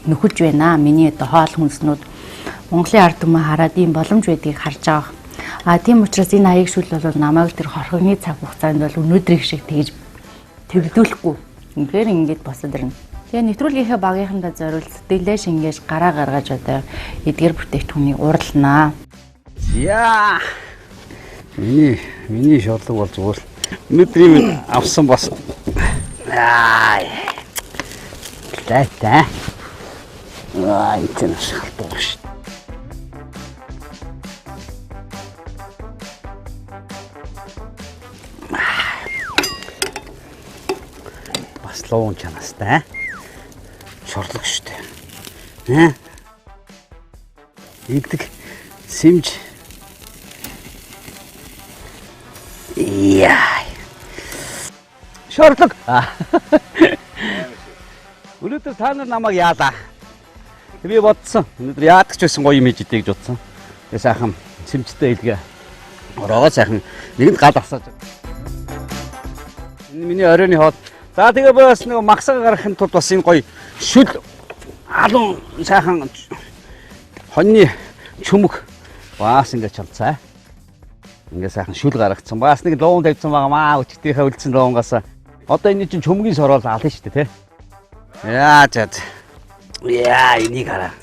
нөхөж байна. Миний одоо хоол хүнснүүд Монголын ард түмэн хараад ийм боломж байдгийг харж байгаа. А тийм учраас энэ аяг шүл бол намайг тэр хорхогны цаг хугацаанд бол өнөөдрийг шиг тэгж төвлөрүүлэхгүй. Үнэхээр ингэж босоод ирнэ. Тэгээ нэвтрүүлгийнхээ багийнхандаа зориулж сэтгэлээ шингээж гараа гаргаж одоо эдгээр бүтээгдэхүүнийг уралнаа. Яа. Миний шорлог бол зүгээр өнөөдрийн авсан бас таа. Энэ шалтгаан шүү. Бас луун чанастай. Шорлог шүү дээ. Игдэг симж. Яа. Шорлог. Өнөөдөр та нар намайг яалаа. Би бодсон. Өнөөдөр яадаг ч байсан гоё юм хийж идэх гэж бодсон. Тэгээ сайхан симжтэй илгээ. Ороогоо сайхан нэгэнд гал асааж. Энэ миний оройны хоол. За тэгээ бас нэг максаг гаргахын тулд бас энэ гоё шүл алуун сайхан хоньны чүмэг бас ингэ чамцаа. Ингээ сайхан шүл гаргацсан. Бас нэг луун тавьсан байгаа маа өчтгийнхээ үлдсэн луунгаас. Одоо энэ чинь чөмгийн сороол ална шүү дээ, тэ. Яа чад. Яа энийг хараа.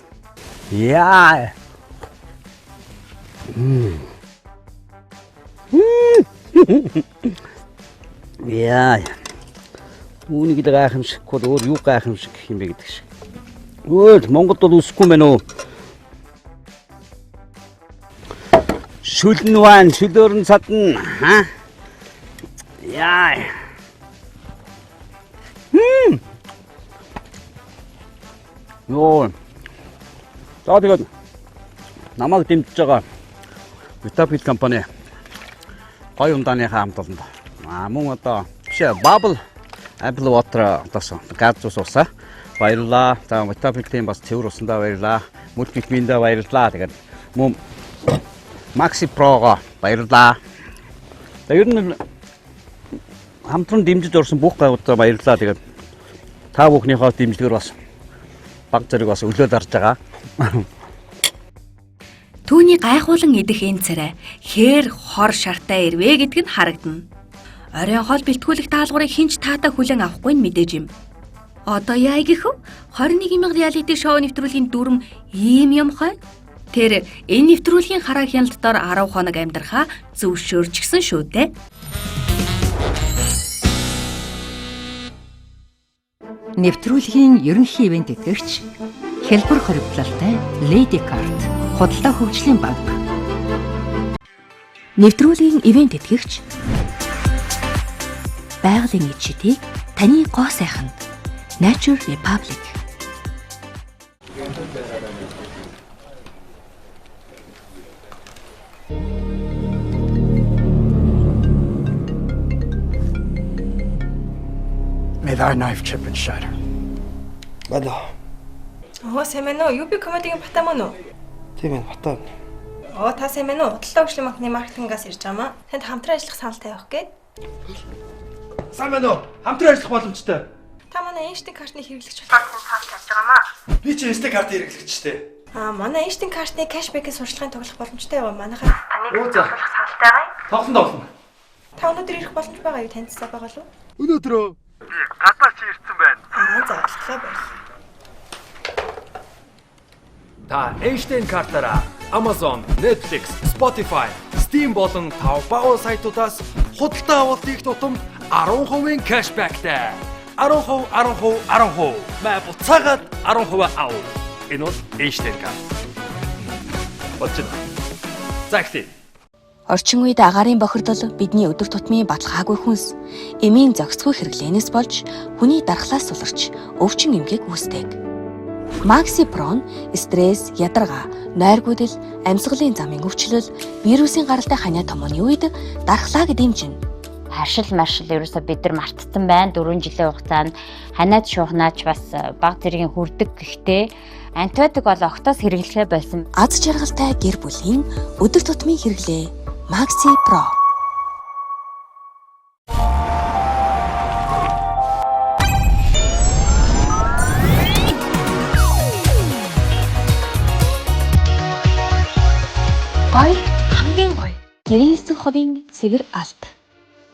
Яа. Яа. Үүнийг гайхамшиггүй өөр юу гайхамшиг гэх юм бэ гэдэг шиг. Өө Монголд бол үсэхгүй мэн үү? Шүлэн ван, шүлөөрн садна. Яа. Йоо. За тэгээд намайг дэмжиж байгаа Vitapil компани гоё умдааныхаа хамт олонд. Мөн одоо Bubble Apple Water одоо газ ус усаа баярлаа. За Vitapil-ийн бас цэвэр усандаа баярлаа. Multivitamin-даа баярлаа. Тэгээд мөн Maxi Pro-го баярлаа. Тэгээд ер нь хамтран дэмжиж орсон бүх гайвуудаа баярлаа. Тэгээд та бүхнийхөө дэмжлэгээр бас баг зэрэг бас өлөд арж байгаа. Түүний гайхуулан идэх энэ царай хээр хор шартай ирвэ гэдг нь харагдана. Оройн хоол бэлтгүүлэх даалгаврыг хинч таатаа хүлээн авахгүй нь мэдээж юм. Одоо яа гэхв 21,000 реалити шоу нэвтрүүлгийн дүрм ийм юм хой. Тэр энэ нэвтрүүлгийн хараа хяналтаар 10 хоног амьдрахаа зөвшөөрчихсөн шүү дээ. Нэвтрүүлгийн ерөнхий ивент итгэгч хэлбэр хоригдлалтай Lady Card худалдаа хөгжлийн банк. Нэвтрүүлгийн ивент итгэгч байгалийн эд шидийг таны гоо сайханд Nature Republic. May thy knife chip and shatter. 맞아. сайн байна уу? UB Comedy-гийн Батам мөн үү? Тийм ээ, Батам. Та сайн байна уу? Худалдаа хөгжлийн банкны маркетингаас ирж байгаа маа. Танд хамтран ажиллах санал тавих гээд. Сайн байна уу? Хамтран ажиллах боломжтой. Та манай Einstein картны хэрэглэгч болсон санал тавьж байгаа маа. Би ч Einstein карт хэрэглэгчтэй. Манай Einstein картны кэшбэкийн сурчлагын тоглох боломжтой байгаа. Манайхаар Таныг тоглох саналтай байгаа. Тоглоно. Та өнөөдөр ирэх боломж байгаа юу? Танилцсаа байгаа юу? Өнөөдөр гадаа чи ирсэн байна. За болтлоо байл. Та Einstein картаараа Amazon, Netflix, Spotify, Steam болон Taobao сайтуудаас худалдаа авалтыг тутамд 10% кэшбэктэй. 10%. Мэ буцаагаад 10% ав. Энэ бол Einstein карт. Болчихно. Загтээ. Орчин үед агаарын бохирдол бидний өдөр тутмын баталгаагүй хүнс, эмийн зохицгүй хэрэглэнээс болж хүний дархлаас суларч өвчин эмгээг үүсдэг. Maxi Pro стресс, ядаргаа, нойргүйдэл, амьсгалын замын өвчлөл, вирусын гаралтай ханиа томооны үед дархлааг дэмжинэ. Харшил маршил ерөөсө бид нар мартсан байна. 4 жилийн хугацаанд ханиад шуухнаач бас бага зэргийн хүрдэг. Гэхдээ антибиотик бол октоос хэрэглэхээ болсон. Аз жаргалтай гэр бүлийн өдөр тутмын хэрэглээ Maxi Pro. Гой хамгийн гоё. 99% цэгэр алт.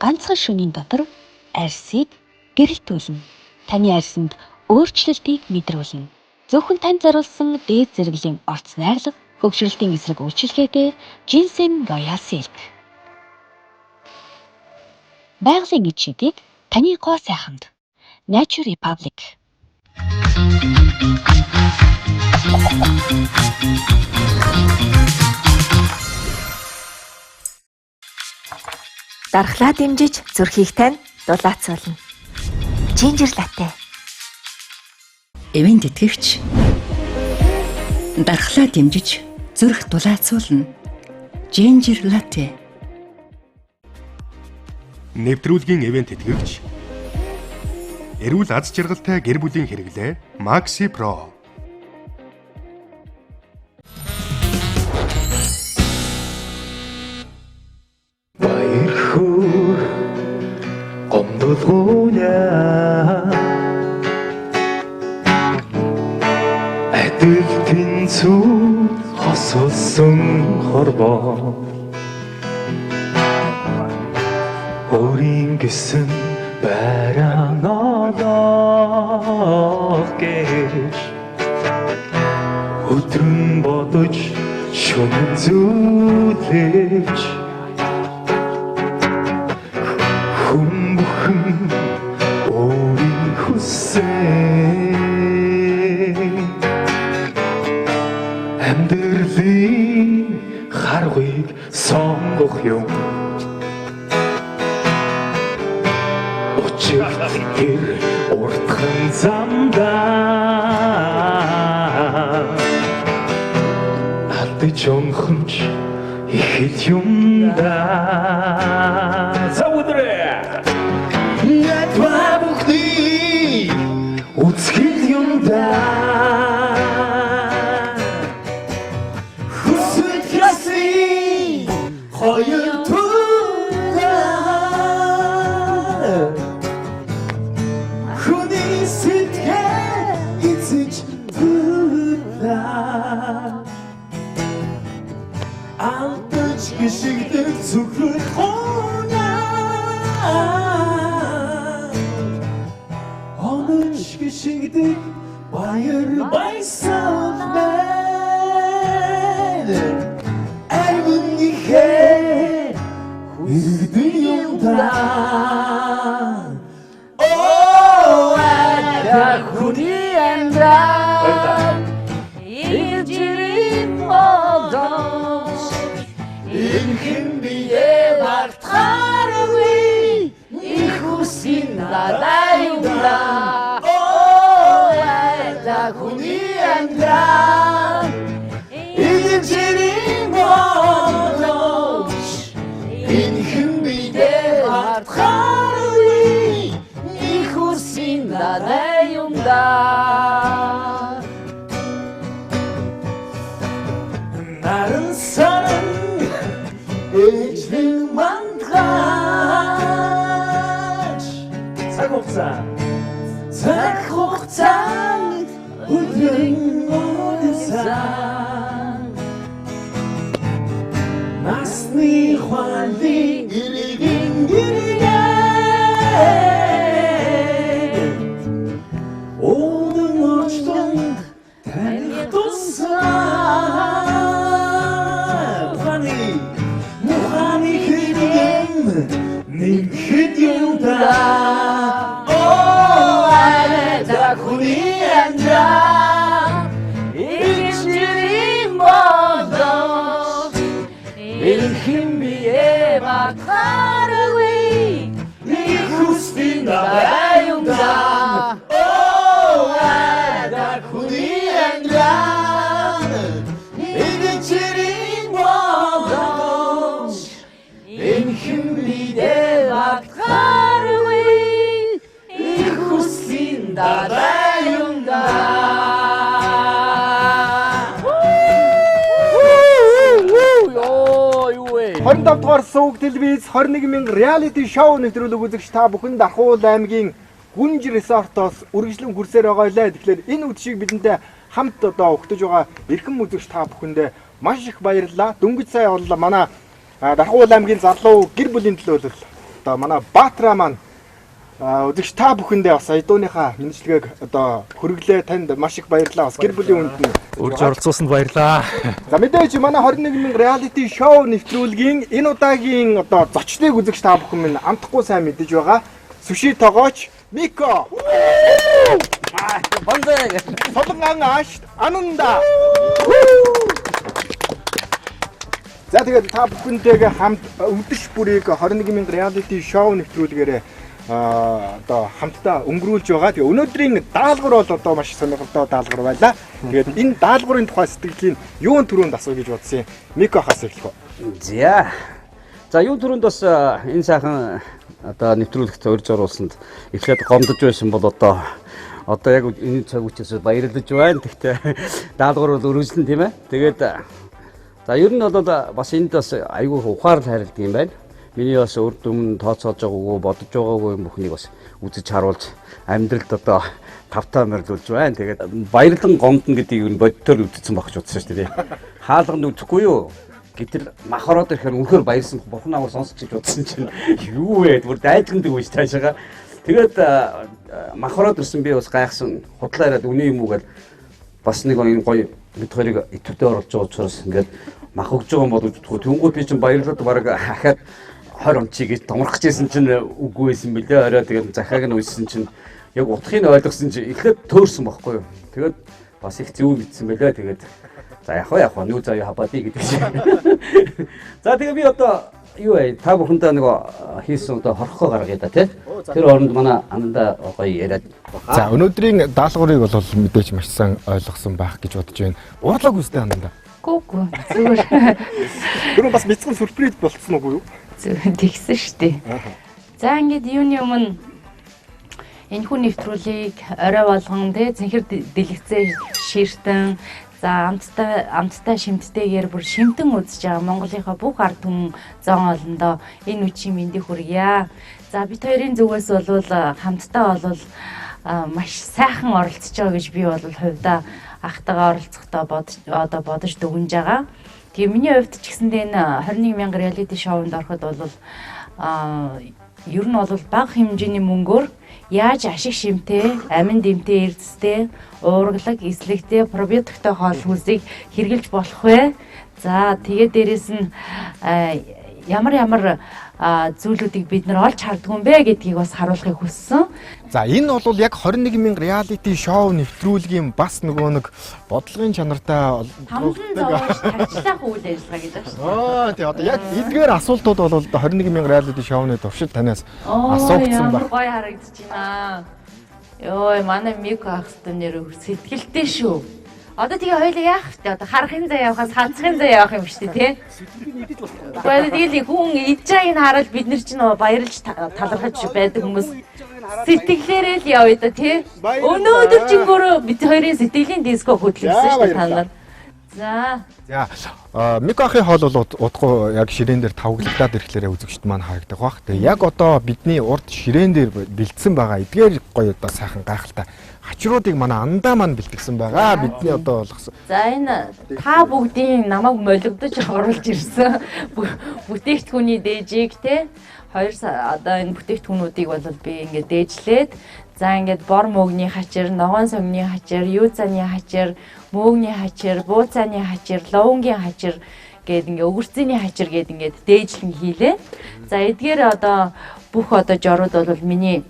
Ганцхан шөнийн дотор арьсыг гэрэлтүүлнэ. Таны арьсанд өөрчлөлтийг мэдрүүлнэ. Зөвхөн танд зориулсан дээд зэрэглэлийн орц найрлага, хөгжрөлтийн эсрэг үйлчилгээтэй Ginseng Royal Silk. Байгалийн эд шидийг таны гоо сайханд. Nature Republic. Дархлаа дэмжиж зүрхийг тань дулаацуулна. Ginger latte. Эвэн тэтгэгч. Дархлаа дэмжиж зүрх дулаацуулна. Ginger latte. Нэвтрүүлгийн эвэн тэтгэгч. Эрүүл аз жаргалтай гэр бүлийн хэрэглээ Maxi Pro. Адил тэнцүү хосолсон хорвоо өөрийн гэсэн байран олох гэж өдрөн бодож шөнө зүйлж хүн бүхэн өөрийн хүсээ амьдралын харгыг сонгох юм учирт гэр уртхан замдаа алдаж онхомч их юм да завудрэ ятва бухты үзхэл юм да хүсвэт яси хоёр туда хүний сэтгэл эцэж бүлээ антч гişigдэг зүрх хонаа онч гişигдэг баяр баясгалтай арвынихээ хүрдэн юм да оо ада хүний амьдрал ижирийн модос инхэн бие мартахаргүй их үсин надаа юм да оо хүний амьдрал эзэн болооч энэ хэн бидээ хатгааргүй их үсийн надад юмда наран саран ээжлэн мандгаач цаг хугацаанд өдрийн уурсан насны хуанди иргэн Одон очтонд таних туссан Муханы хэрэг нэг хэд юмда Айда хүний амьдрал Ичнэрийн бодол Элхэн бие батхааргүй Нэг хүсдийн дагай юмда Айда хүний амьдрал Ичнэрийн бодол Элхэн бие батхааргүй Их хүсдийн дагай юмда 25 дугаар сувг телевиз 21,000 реалити шоу нэвтрүүлэг үзэгч та бүхэнд Ахуул аймгийн Гүнж resort-оос үргэлжлэн хүрсээр байгаа лээ. Тэгэхээр энэ үдшийг бидэнтэй хамт одоо өгтөж байгаа эрхэм үзэгч та бүхэндээ маш их баярлалаа. Дөнгөж сая боллоо манай Ахуул аймгийн залуу гэр бүлийн төлөөлөл одоо манай Баатраа маань үзэгч та бүхэндээ бас Айдууныхаа мэдчилгээг одоо хүргэлээ. Танд маш их баярлалаа. Бас гэр бүлийн хүнд нь Үрж оролцуулсанд баярлалаа. За мэдээж манай 21,000 реалити шоу нэвтрүүлгийн энэ удаагийн одоо зочдыг үзэгч та бүхэн минь амтахгүй сайн мэдэж байгаа. Сүши тогооч Мико. Бонзэ. Солонган ааш Ананда. За тэгээд та бүхэнтэйгээ хамт өвдөж бүрийг 21,000 реалити шоу нэвтрүүлгээрээ одоо хамтдаа өнгөрүүлж байгаа. Тэгээ өнөөдрийн даалгавар бол одоо маш сонирхолтой даалгавар байлаа. Тэгээд энэ даалгаврын тухай сэтгэлийн юун түрүүнд асуу гэж бодсон юм. Мико хас эхлэх үү. За юун түрүүнд бас энэ сайхан одоо нэвтрүүлэгт урьж оруулсанд эхлээд гомдож байсан бол одоо яг энэ цаг үеэс баярлаж байна. Гэхдээ даалгавар бол өргөжлөн тийм ээ. Тэгээд за ер нь бол бас энд бас айгүй ухаарл харилдаг юм байна. Миний бас урд өмнө тооцоолж байгаагүй бодож байгаагүй юм бүхнийг бас үзэж харуулж амьдралд одоо тавтаа морилуулж байна. Тэгээд баярлан гомдно гэдгийг нь бодтоор үтцсэн багч утсан шүү дээ. Хаалганд үтгэхгүй юу? Гэтэл мах ороод ирэхээр үнэхээр баярсан бурхан амар сонсч гэж утсан чинь юу вэ? Бүр дайдгандаг биш таашаага. Тэгээд мах ороод ирсэн би бас гайхсан. Худлаа яриад үний юм уу гэж бас нэг энэ гоё бид хоёрыг итвэдэ оруулж байгаа учраас ингээд мах өгж байгаа юм бол үтгэхгүй. Тэнгүүд би чинь баярлаад баг хахаад 20 онцыг гэж томрохж байсан чинь үгүй байсан бэлээ. Орой тэгээд захааг нь үйсэн чинь яг утгыг нь ойлгосон чинь эхлээд төөрсөн байхгүй юу. Тэгээд бас их зөв мэдсэн бэлээ. Тэгээд за яг нүү заяа хабади гэдэг шиг. За тэгээ би одоо юу вэ? Та бүхэндээ нэг хийсэн одоо хорхоо гаргая да тий. Тэр оронд манай Ананда гоё яриад. За өнөөдрийн даалгаврыг бол мэдээж маш сайн ойлгосон байх гэж бодож байна. Уурлаг үстэй Ананда. Гүг зүгээр. Тэр бас бяцхан сүрприз болцсон уу юу? Зүгээр тэгсэн шүү дээ. За ингээд юуны өмнө энэ хүн нэвтрүүлгийг орой болгон тий зэнхэр дэлгэцээ ширтэн за амттай шимттэйгээр бүр шимтэн үзэж байгаа Монголынхаа бүх ард түмэн зон олондоо энэ үчийн мэндийг хүргье. За бид хоёрын зүгээс бол хамтдаа бол маш сайхан оролцож байгаа гэж би бол хувьдаа ахтайгаа оролцохдоо бодож дүгнж байгаа. Тэгээ миний хувьд ч гэсэндээ энэ 21,000 реалити шоунд ороход бол ер нь бол бага хэмжээний мөнгөөр яаж ашиг шимтэй, амин дэмтэй эрдэстэй, уургалаг, эслэгтэй, пробиотиктой хоол хүнсийг хэрглэж болох вэ? За тэгээ дээрэс нь ямар зүйлүүдийг бид нар олж харддаг юм бэ гэдгийг бас харуулахыг хүссэн. За энэ бол яг 21,000 реалити шоу нэвтрүүлгийн бас нөгөө нэг бодлогын чанартай ажлах үйл ажиллагаа гэдэг шүү. Тий одоо яг эдгээр асуултууд бол 21,000 реалити шоуны туршид танаас асуугдсан байна. Гоё харагдаж байна. Йоо, манай Мик ахтай нэр сэтгэлтэй шүү. Одоо тэгээ хоёлаа яах вэ? Одоо харахын заа явахаас ханцхын заа явах юм шүү дээ, тий? Гэхдээ тэгэл хүн идж байгааг нь хараад бид нар ч нөө баярлж талархаж байдаг хүмүүс сэтгэлээрээ л явъя да, тий? Өнөөдөр ч өөрөө бид хоёрын сэтгэлийн диско хөтлөсөн шүү дээ та нар. За. Мик ахын хоол бол удахгүй яг ширээн дээр тавглагдаад ирэхлээрээ үзэгчд маань харагдах бах. Тэгээ яг одоо бидний урд ширээн дээр бэлдсэн байгаа эдгээр гоё одоо сайхан гайхалтай хачруудыг манай андаа маань бэлтгэсэн байгаа. Бидний одоо болгосон. За энэ та бүгдийн намайг молигдож оруулж ирсэн бүтээгдэхүүний дээжийг те 2 одоо энэ бүтээгдэхүүнүүдийг бол би ингээд дээжлээд за ингээд бор мөгний хачир, ногоон сомны хачир, юу цааны хачир, мөөгний хачир, буу цааны хачир, ловонгийн хачир гээд ингээд өвөрцөний хачир гээд ингээд дээжлэн хийлээ. За эдгээр одоо бүх одоо жорууд бол миний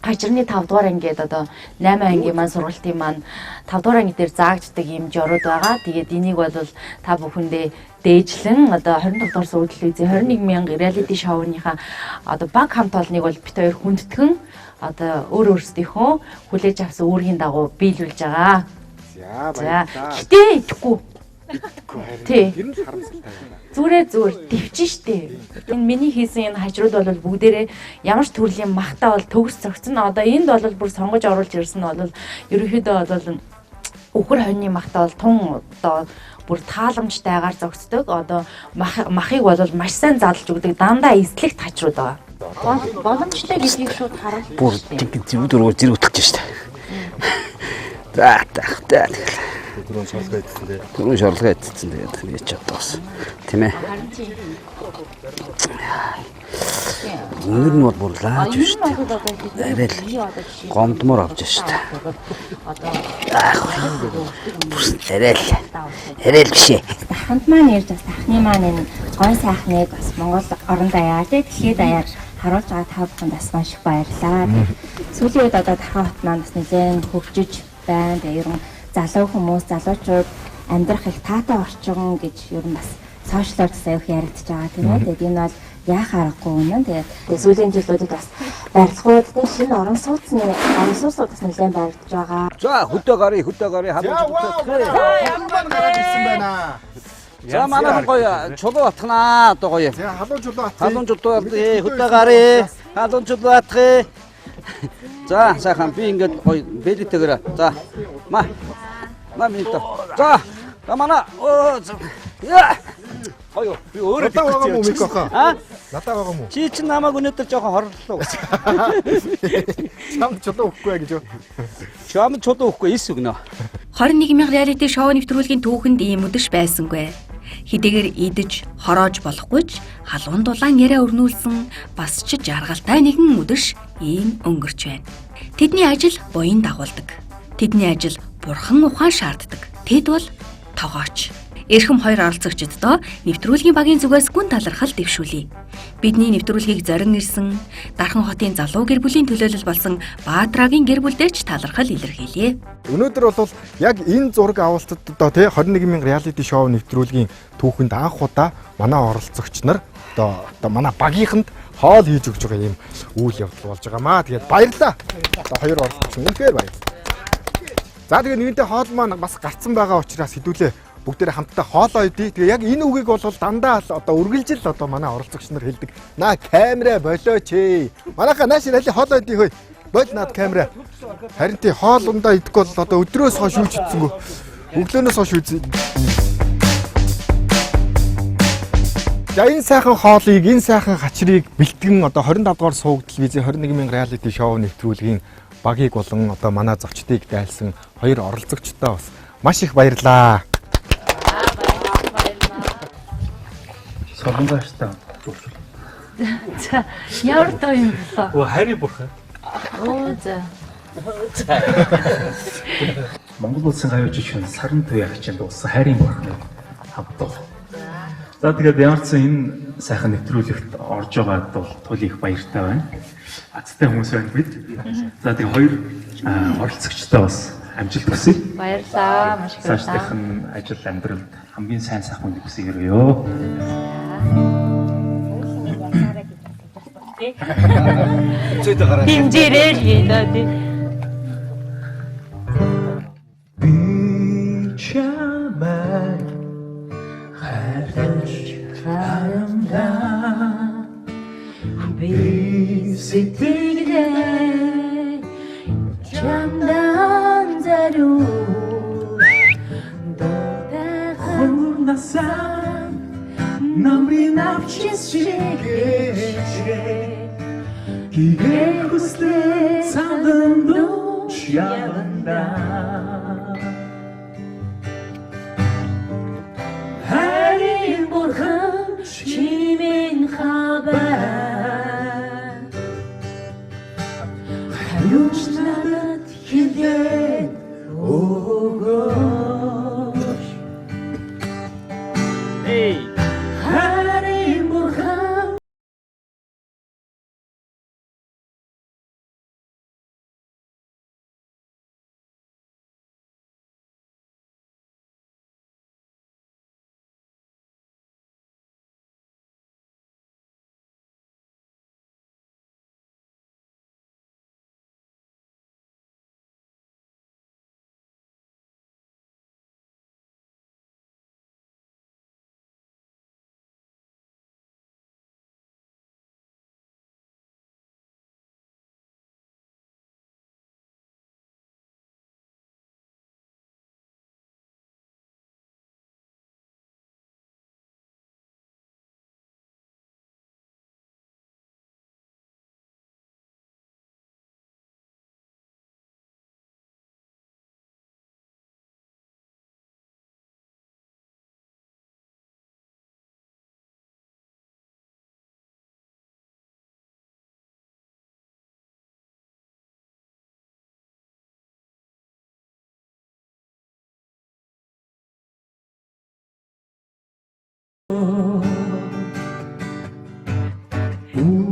хачирны 5 дугаар ангид одоо 8 ангийн маань сургалтын маань 5 дугаар анги дээр заагддаг юм жорууд байгаа. Тэгээд энийг бол та бүхэндээ дээжлэн одоо 25 дугаар сүүл телевизийн 21,000 реалити шоуныхаа одоо баг хамт олныг бол бит хоёр хүндэтгэн одоо өөрсдийнхөө хүлээж авсан үүргийн дагуу биелүүлж байгаа. За гэтээ идэхгүй. Тий. Зүгээр төвчин штэ. Энэ миний хийсэн энэ хажрууд бол бүгдээрээ ямар ч төрлийн махтаа бол төгс зөгцөн. Одоо энд бол бүр сонгож оруулж ирсэн нь бол ерөнхийдөө бол өхөр хоньны махтаа бол тун одоо бүр тааламжтайгаар зогсдог. Одоо махыг бол маш сайн задлж өгдөг. Дандаа эслэх хажрууд байгаа. Боломжтой гэдгийг шууд харуулж байна. Бүр зүудөрөөр зэрэг утгаж штэ. За тэгэл. Түрүүн шалгаа идсэн дээ. Түрүүн шалгаа идсэн тэгээд нэг ч одоос. Тийм ээ. Өнөр нь бол бүр лааж шүү дээ. Арай л гомдмор авч шүү дээ. Арай л биш ээ. Аханд маань ярьж бас ахны маань энэ гой сайхныг бас Монгол орон даяар дэлхийд даяар харуулж байгаа та бүхэнд бас маш их баярлалаа. Сүүлийн үед одоо Тархан хот маань бас нэлээд хөгжиж байна. Тэгээ ерөн залуу хүмүүс, залуучууд амьдрах их таатай орчин гэж ер нь бас сошиалор засаа их яригдж байгаа тийм ээ. Тэгээд энэ бол яах аргагүй үнэн. Тэгээд сүүлийн жилүүдэд бас барилгууд шинэ орон сууцны бас нэлээд баригдж байгаа. За хөдөө гарыг халуун. Ямар гараад ирсэн байна. За манай гоё чулуу атгнаа одоо гоё. За халуун чулуу атгая. Халуун чулуу атгая. Хөдөө гарыг халуун чулуу атгая. За сайхан би ингээд гоё бэлэтэйгэр. За минут. За манай яа. Гоё би өөрөө байгаа юм уу Микоха? Надаа байгаа юм уу? Чи чинь намайг өнөөдөр жоохон хорлоо. Чам чулуу өгөхгүй гэж юу? Чам чулуу өгөхгүй эс өгнө. 21,000 реалити шоу нэвтрүүлгийн түүхэнд ийм үдэш байсангүй. Хэдийгээр идэж, хороож болохгүй ч халуун дулаан яриа өрнүүлсэн бас ч жаргалтай нэгэн үдэш ийм өнгөрч байна. Тэдний ажил буян дагуулдаг. Тэдний ажил бурхан ухаан шаарддаг. Тэд бол тогооч. Эрхэм хоёр оролцогчдоо нэвтрүүлгийн багийн зүгээс гүн талархал дэвшүүлье. Бидний нэвтрүүлгийг зорин ирсэн Дархан хотын залуу гэр бүлийн төлөөлөл болсон Баатрагийн гэр бүлдээ ч талархал илэрхийлье. Өнөөдөр бол яг энэ зураг авалтад одоо тий 21,000 реалити шоу нэвтрүүлгийн түүхэнд анх удаа манай оролцогч нар одоо манай багийнханд хоол хийж өгч байгаа юм үйл явдал болж байгаамаа. Тэгээд баярлалаа. Одоо хоёр оролцогч үнэхээр баярлалаа. За тэгээд нэгэнтээ хоол маань бас гарцсан байгаа учраас хэдүүлээ бүгдээрээ хамтдаа хоолоо идье. Тэгээ яг энэ үгийг бол дандаа одоо үргэлжил одоо манай оролцогч нар хэлдэг. Наа камера болооч ээ. Манайха нааш ирэлээ хоолоо идье хөөе. Бол наад камера. Харин тий хоолундаа идэхгүй бол одоо өдрөөс хойш юуч идсэнгүү. Өглөөнөөс хойш үзье. За энэ сайхан хоолыг, энэ сайхан хачрыг бэлтгэн одоо 25 дугаар сууг телевизийн 21,000 реалити шоу нэвтрүүлгийн багийг болон одоо манай зочдыг дайлсан хоёр оролцогчдоо бас маш их баярлалаа. Солонгоостай. За ямар тоо юм бэ? Оо хайрын бурхан. Оо за. Монгол улсын гавьж шин саран туяа хичээнд улсын хайрын бурханы хамтдаа. За тэгээд ямар ч энэ сайхан нэвтрүүлэгт орж байгаад бол туйл их баяртай байна. Азтай хүмүүс байна бид. За тэгээд хоёр оролцогчтой бас амжилт хүсье. Баярлалаа. Маш их баярлалаа. Цаашдын ажил амьдралд хамгийн сайн сайхан үнийг хүсье. Хэмжээрээ л юм даа тий. би сэтгэлээ чамдан зариу хурнасан намрын авчисчигээ кигэ хүслээ сандан душ яванда харин бурхан чимэн хабар хариуч надад хэлээд өгөөш харин бурхан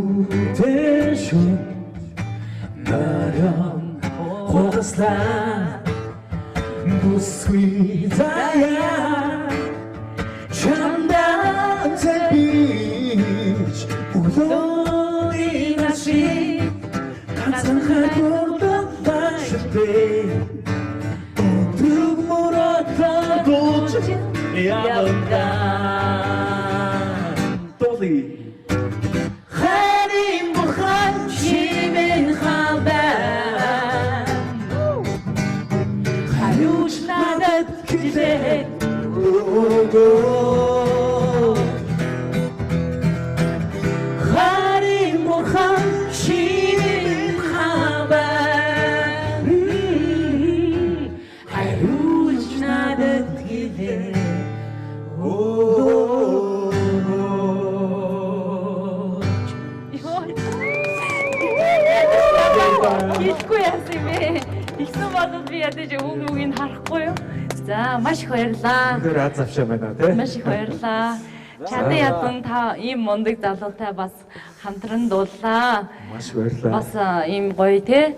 우대쇼 나렴 호스라 무스위다야 참담한 빛 우동이 다시 가상하고 떠나실 때 어둑 물었다고 야본다 또리 하림 бурхан чимэн хабар хариуч надад хэлээд өгөөш харим бурхан чимэн хабар хариуч надад хэлээд Хэлэхгүй яасан юм бэ? Ихсэн бодод би ядаж үгийг харахгүй юу? За маш их баярлаа. Тэр аз авшаа байна тий. Маш их баярлаа. Чад ядан та ийм мундаг залуутай бас хамтран дууллаа. Маш баярлаа. Бас ийм гоё тий.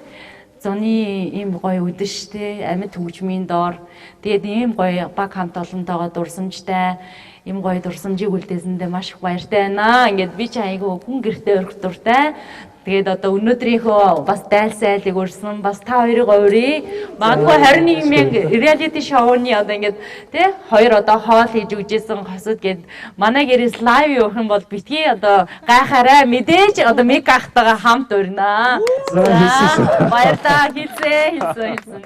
Зуны ийм гоё үдэштэй амьд хөгжмийн доор тэгээд ийм гоё баг хамт олонтойгоо дурсамжтай ийм гоё дурсамжийг үлдээсэндээ маш их баяртай байна. Ингээд би ч айгүй хүн гэртээ өрх дуртай. Тэгээд одоо өнөөдрийнхөө бас дайлсайлыг өрсөн бас та хоёрыг урья. Магадгүй 21,000 reality show-ны одоо ингээд тий хоёр одоо хоол хийж өгчээсэн хосууд гээд манай гэрээс лайв явах юм бол битгий одоо гайхаарай мэдээж одоо миг ахтайгаа хамт урьна. Баярлалаа хийсэн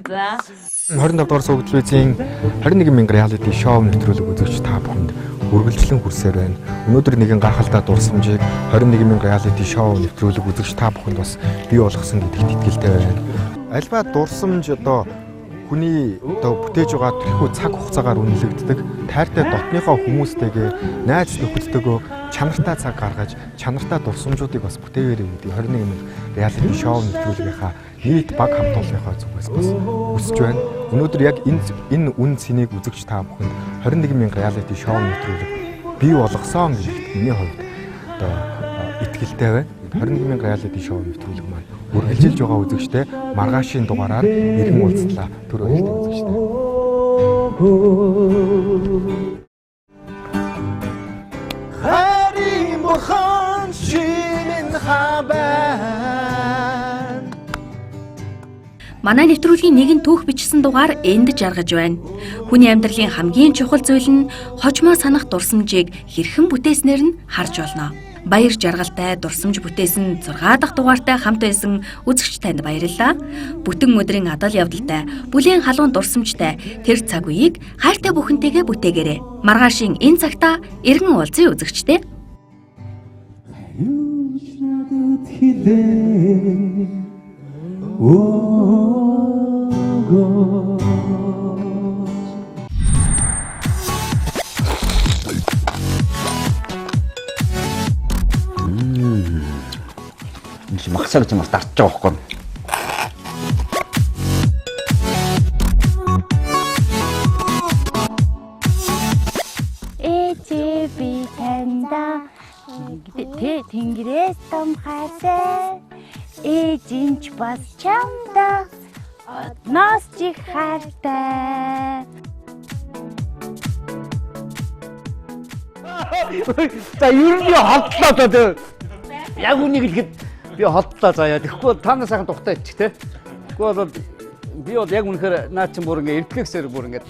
за. 25 дугаар суугдал телевизийн 21,000 reality show нэвтрүүлэг үзэгч та бүхэнд үргэлжлэн хүрсээр байна. Өнөөдөр нэгэн гахалтай дурсамжийг 21,000 reality show нэвтрүүлэг үзэгч та бүхэнд бас бий болгосон гэдэгт итгэлтэй байна. Альва дурсамж одоо хүний одоо бүтээж байгаа тэрхүү цаг хугацаагаар үнэлэгддэг. Тайртай дотныхоо хүмүүстэйгээ найз нөхөдтэйгөө чанартай цаг гаргаж чанартай дурсамжуудыг бас бүтээгээрэй гэдэг 21,000 reality show нэвтрүүлгийнхаа нийт баг хамт олонныхоо зүгээс бас өсөж байна. Өнөөдөр яг энэ үн цэнийг үзэгч та бүхэнд 21,000 reality show нэвтрүүлэг бий болгосон гэдэгт миний хувьд одоо итгэлтэй байна. 21,000 reality show нэвтрүүлэг маань үргэлжилж байгаа үзэгчтэй маргаашийн дугаараар иргэн уулзлаа. Түр баярлалаа үзэгчтэй. Харим бурхан чимэн хабар. Манай нэвтрүүлгийн нэгэн түүх бичсэн дугаар энд жаргаж байна. Хүний амьдралын хамгийн чухал зүйл нь хожмоо санах дурсамжийг хэрхэн бүтээснээр нь харж болно. Баяр жаргалтай дурсамж бүтээсэн 6 дахь дугаартай хамт байсан үзэгч танд баярлалаа. Бүтэн өдрийн адал явдалтай, бүлийн халуун дурсамжтай тэр цаг үеийг хайртай бүхэнтэйгээ бүтээгээрэй. Маргаашийн энэ цагта эргэн уулзъя үзэгчтэй. Максаг ч юм дарж байгаа байхгүй. Би таньда тэнгэрээс том хайртай ээжинч бас чамда одноос чих хайртай. За ер нь хотлоо за. Яг үнийг хэлэхэд би хотлоо заяа. Тэгэхгүй танаа сайхан тухтай ич те. Тэгэхгүй бол би бол яг үнэхээр наа чин бүр ингээ эрдгэхсээр бүр ингээ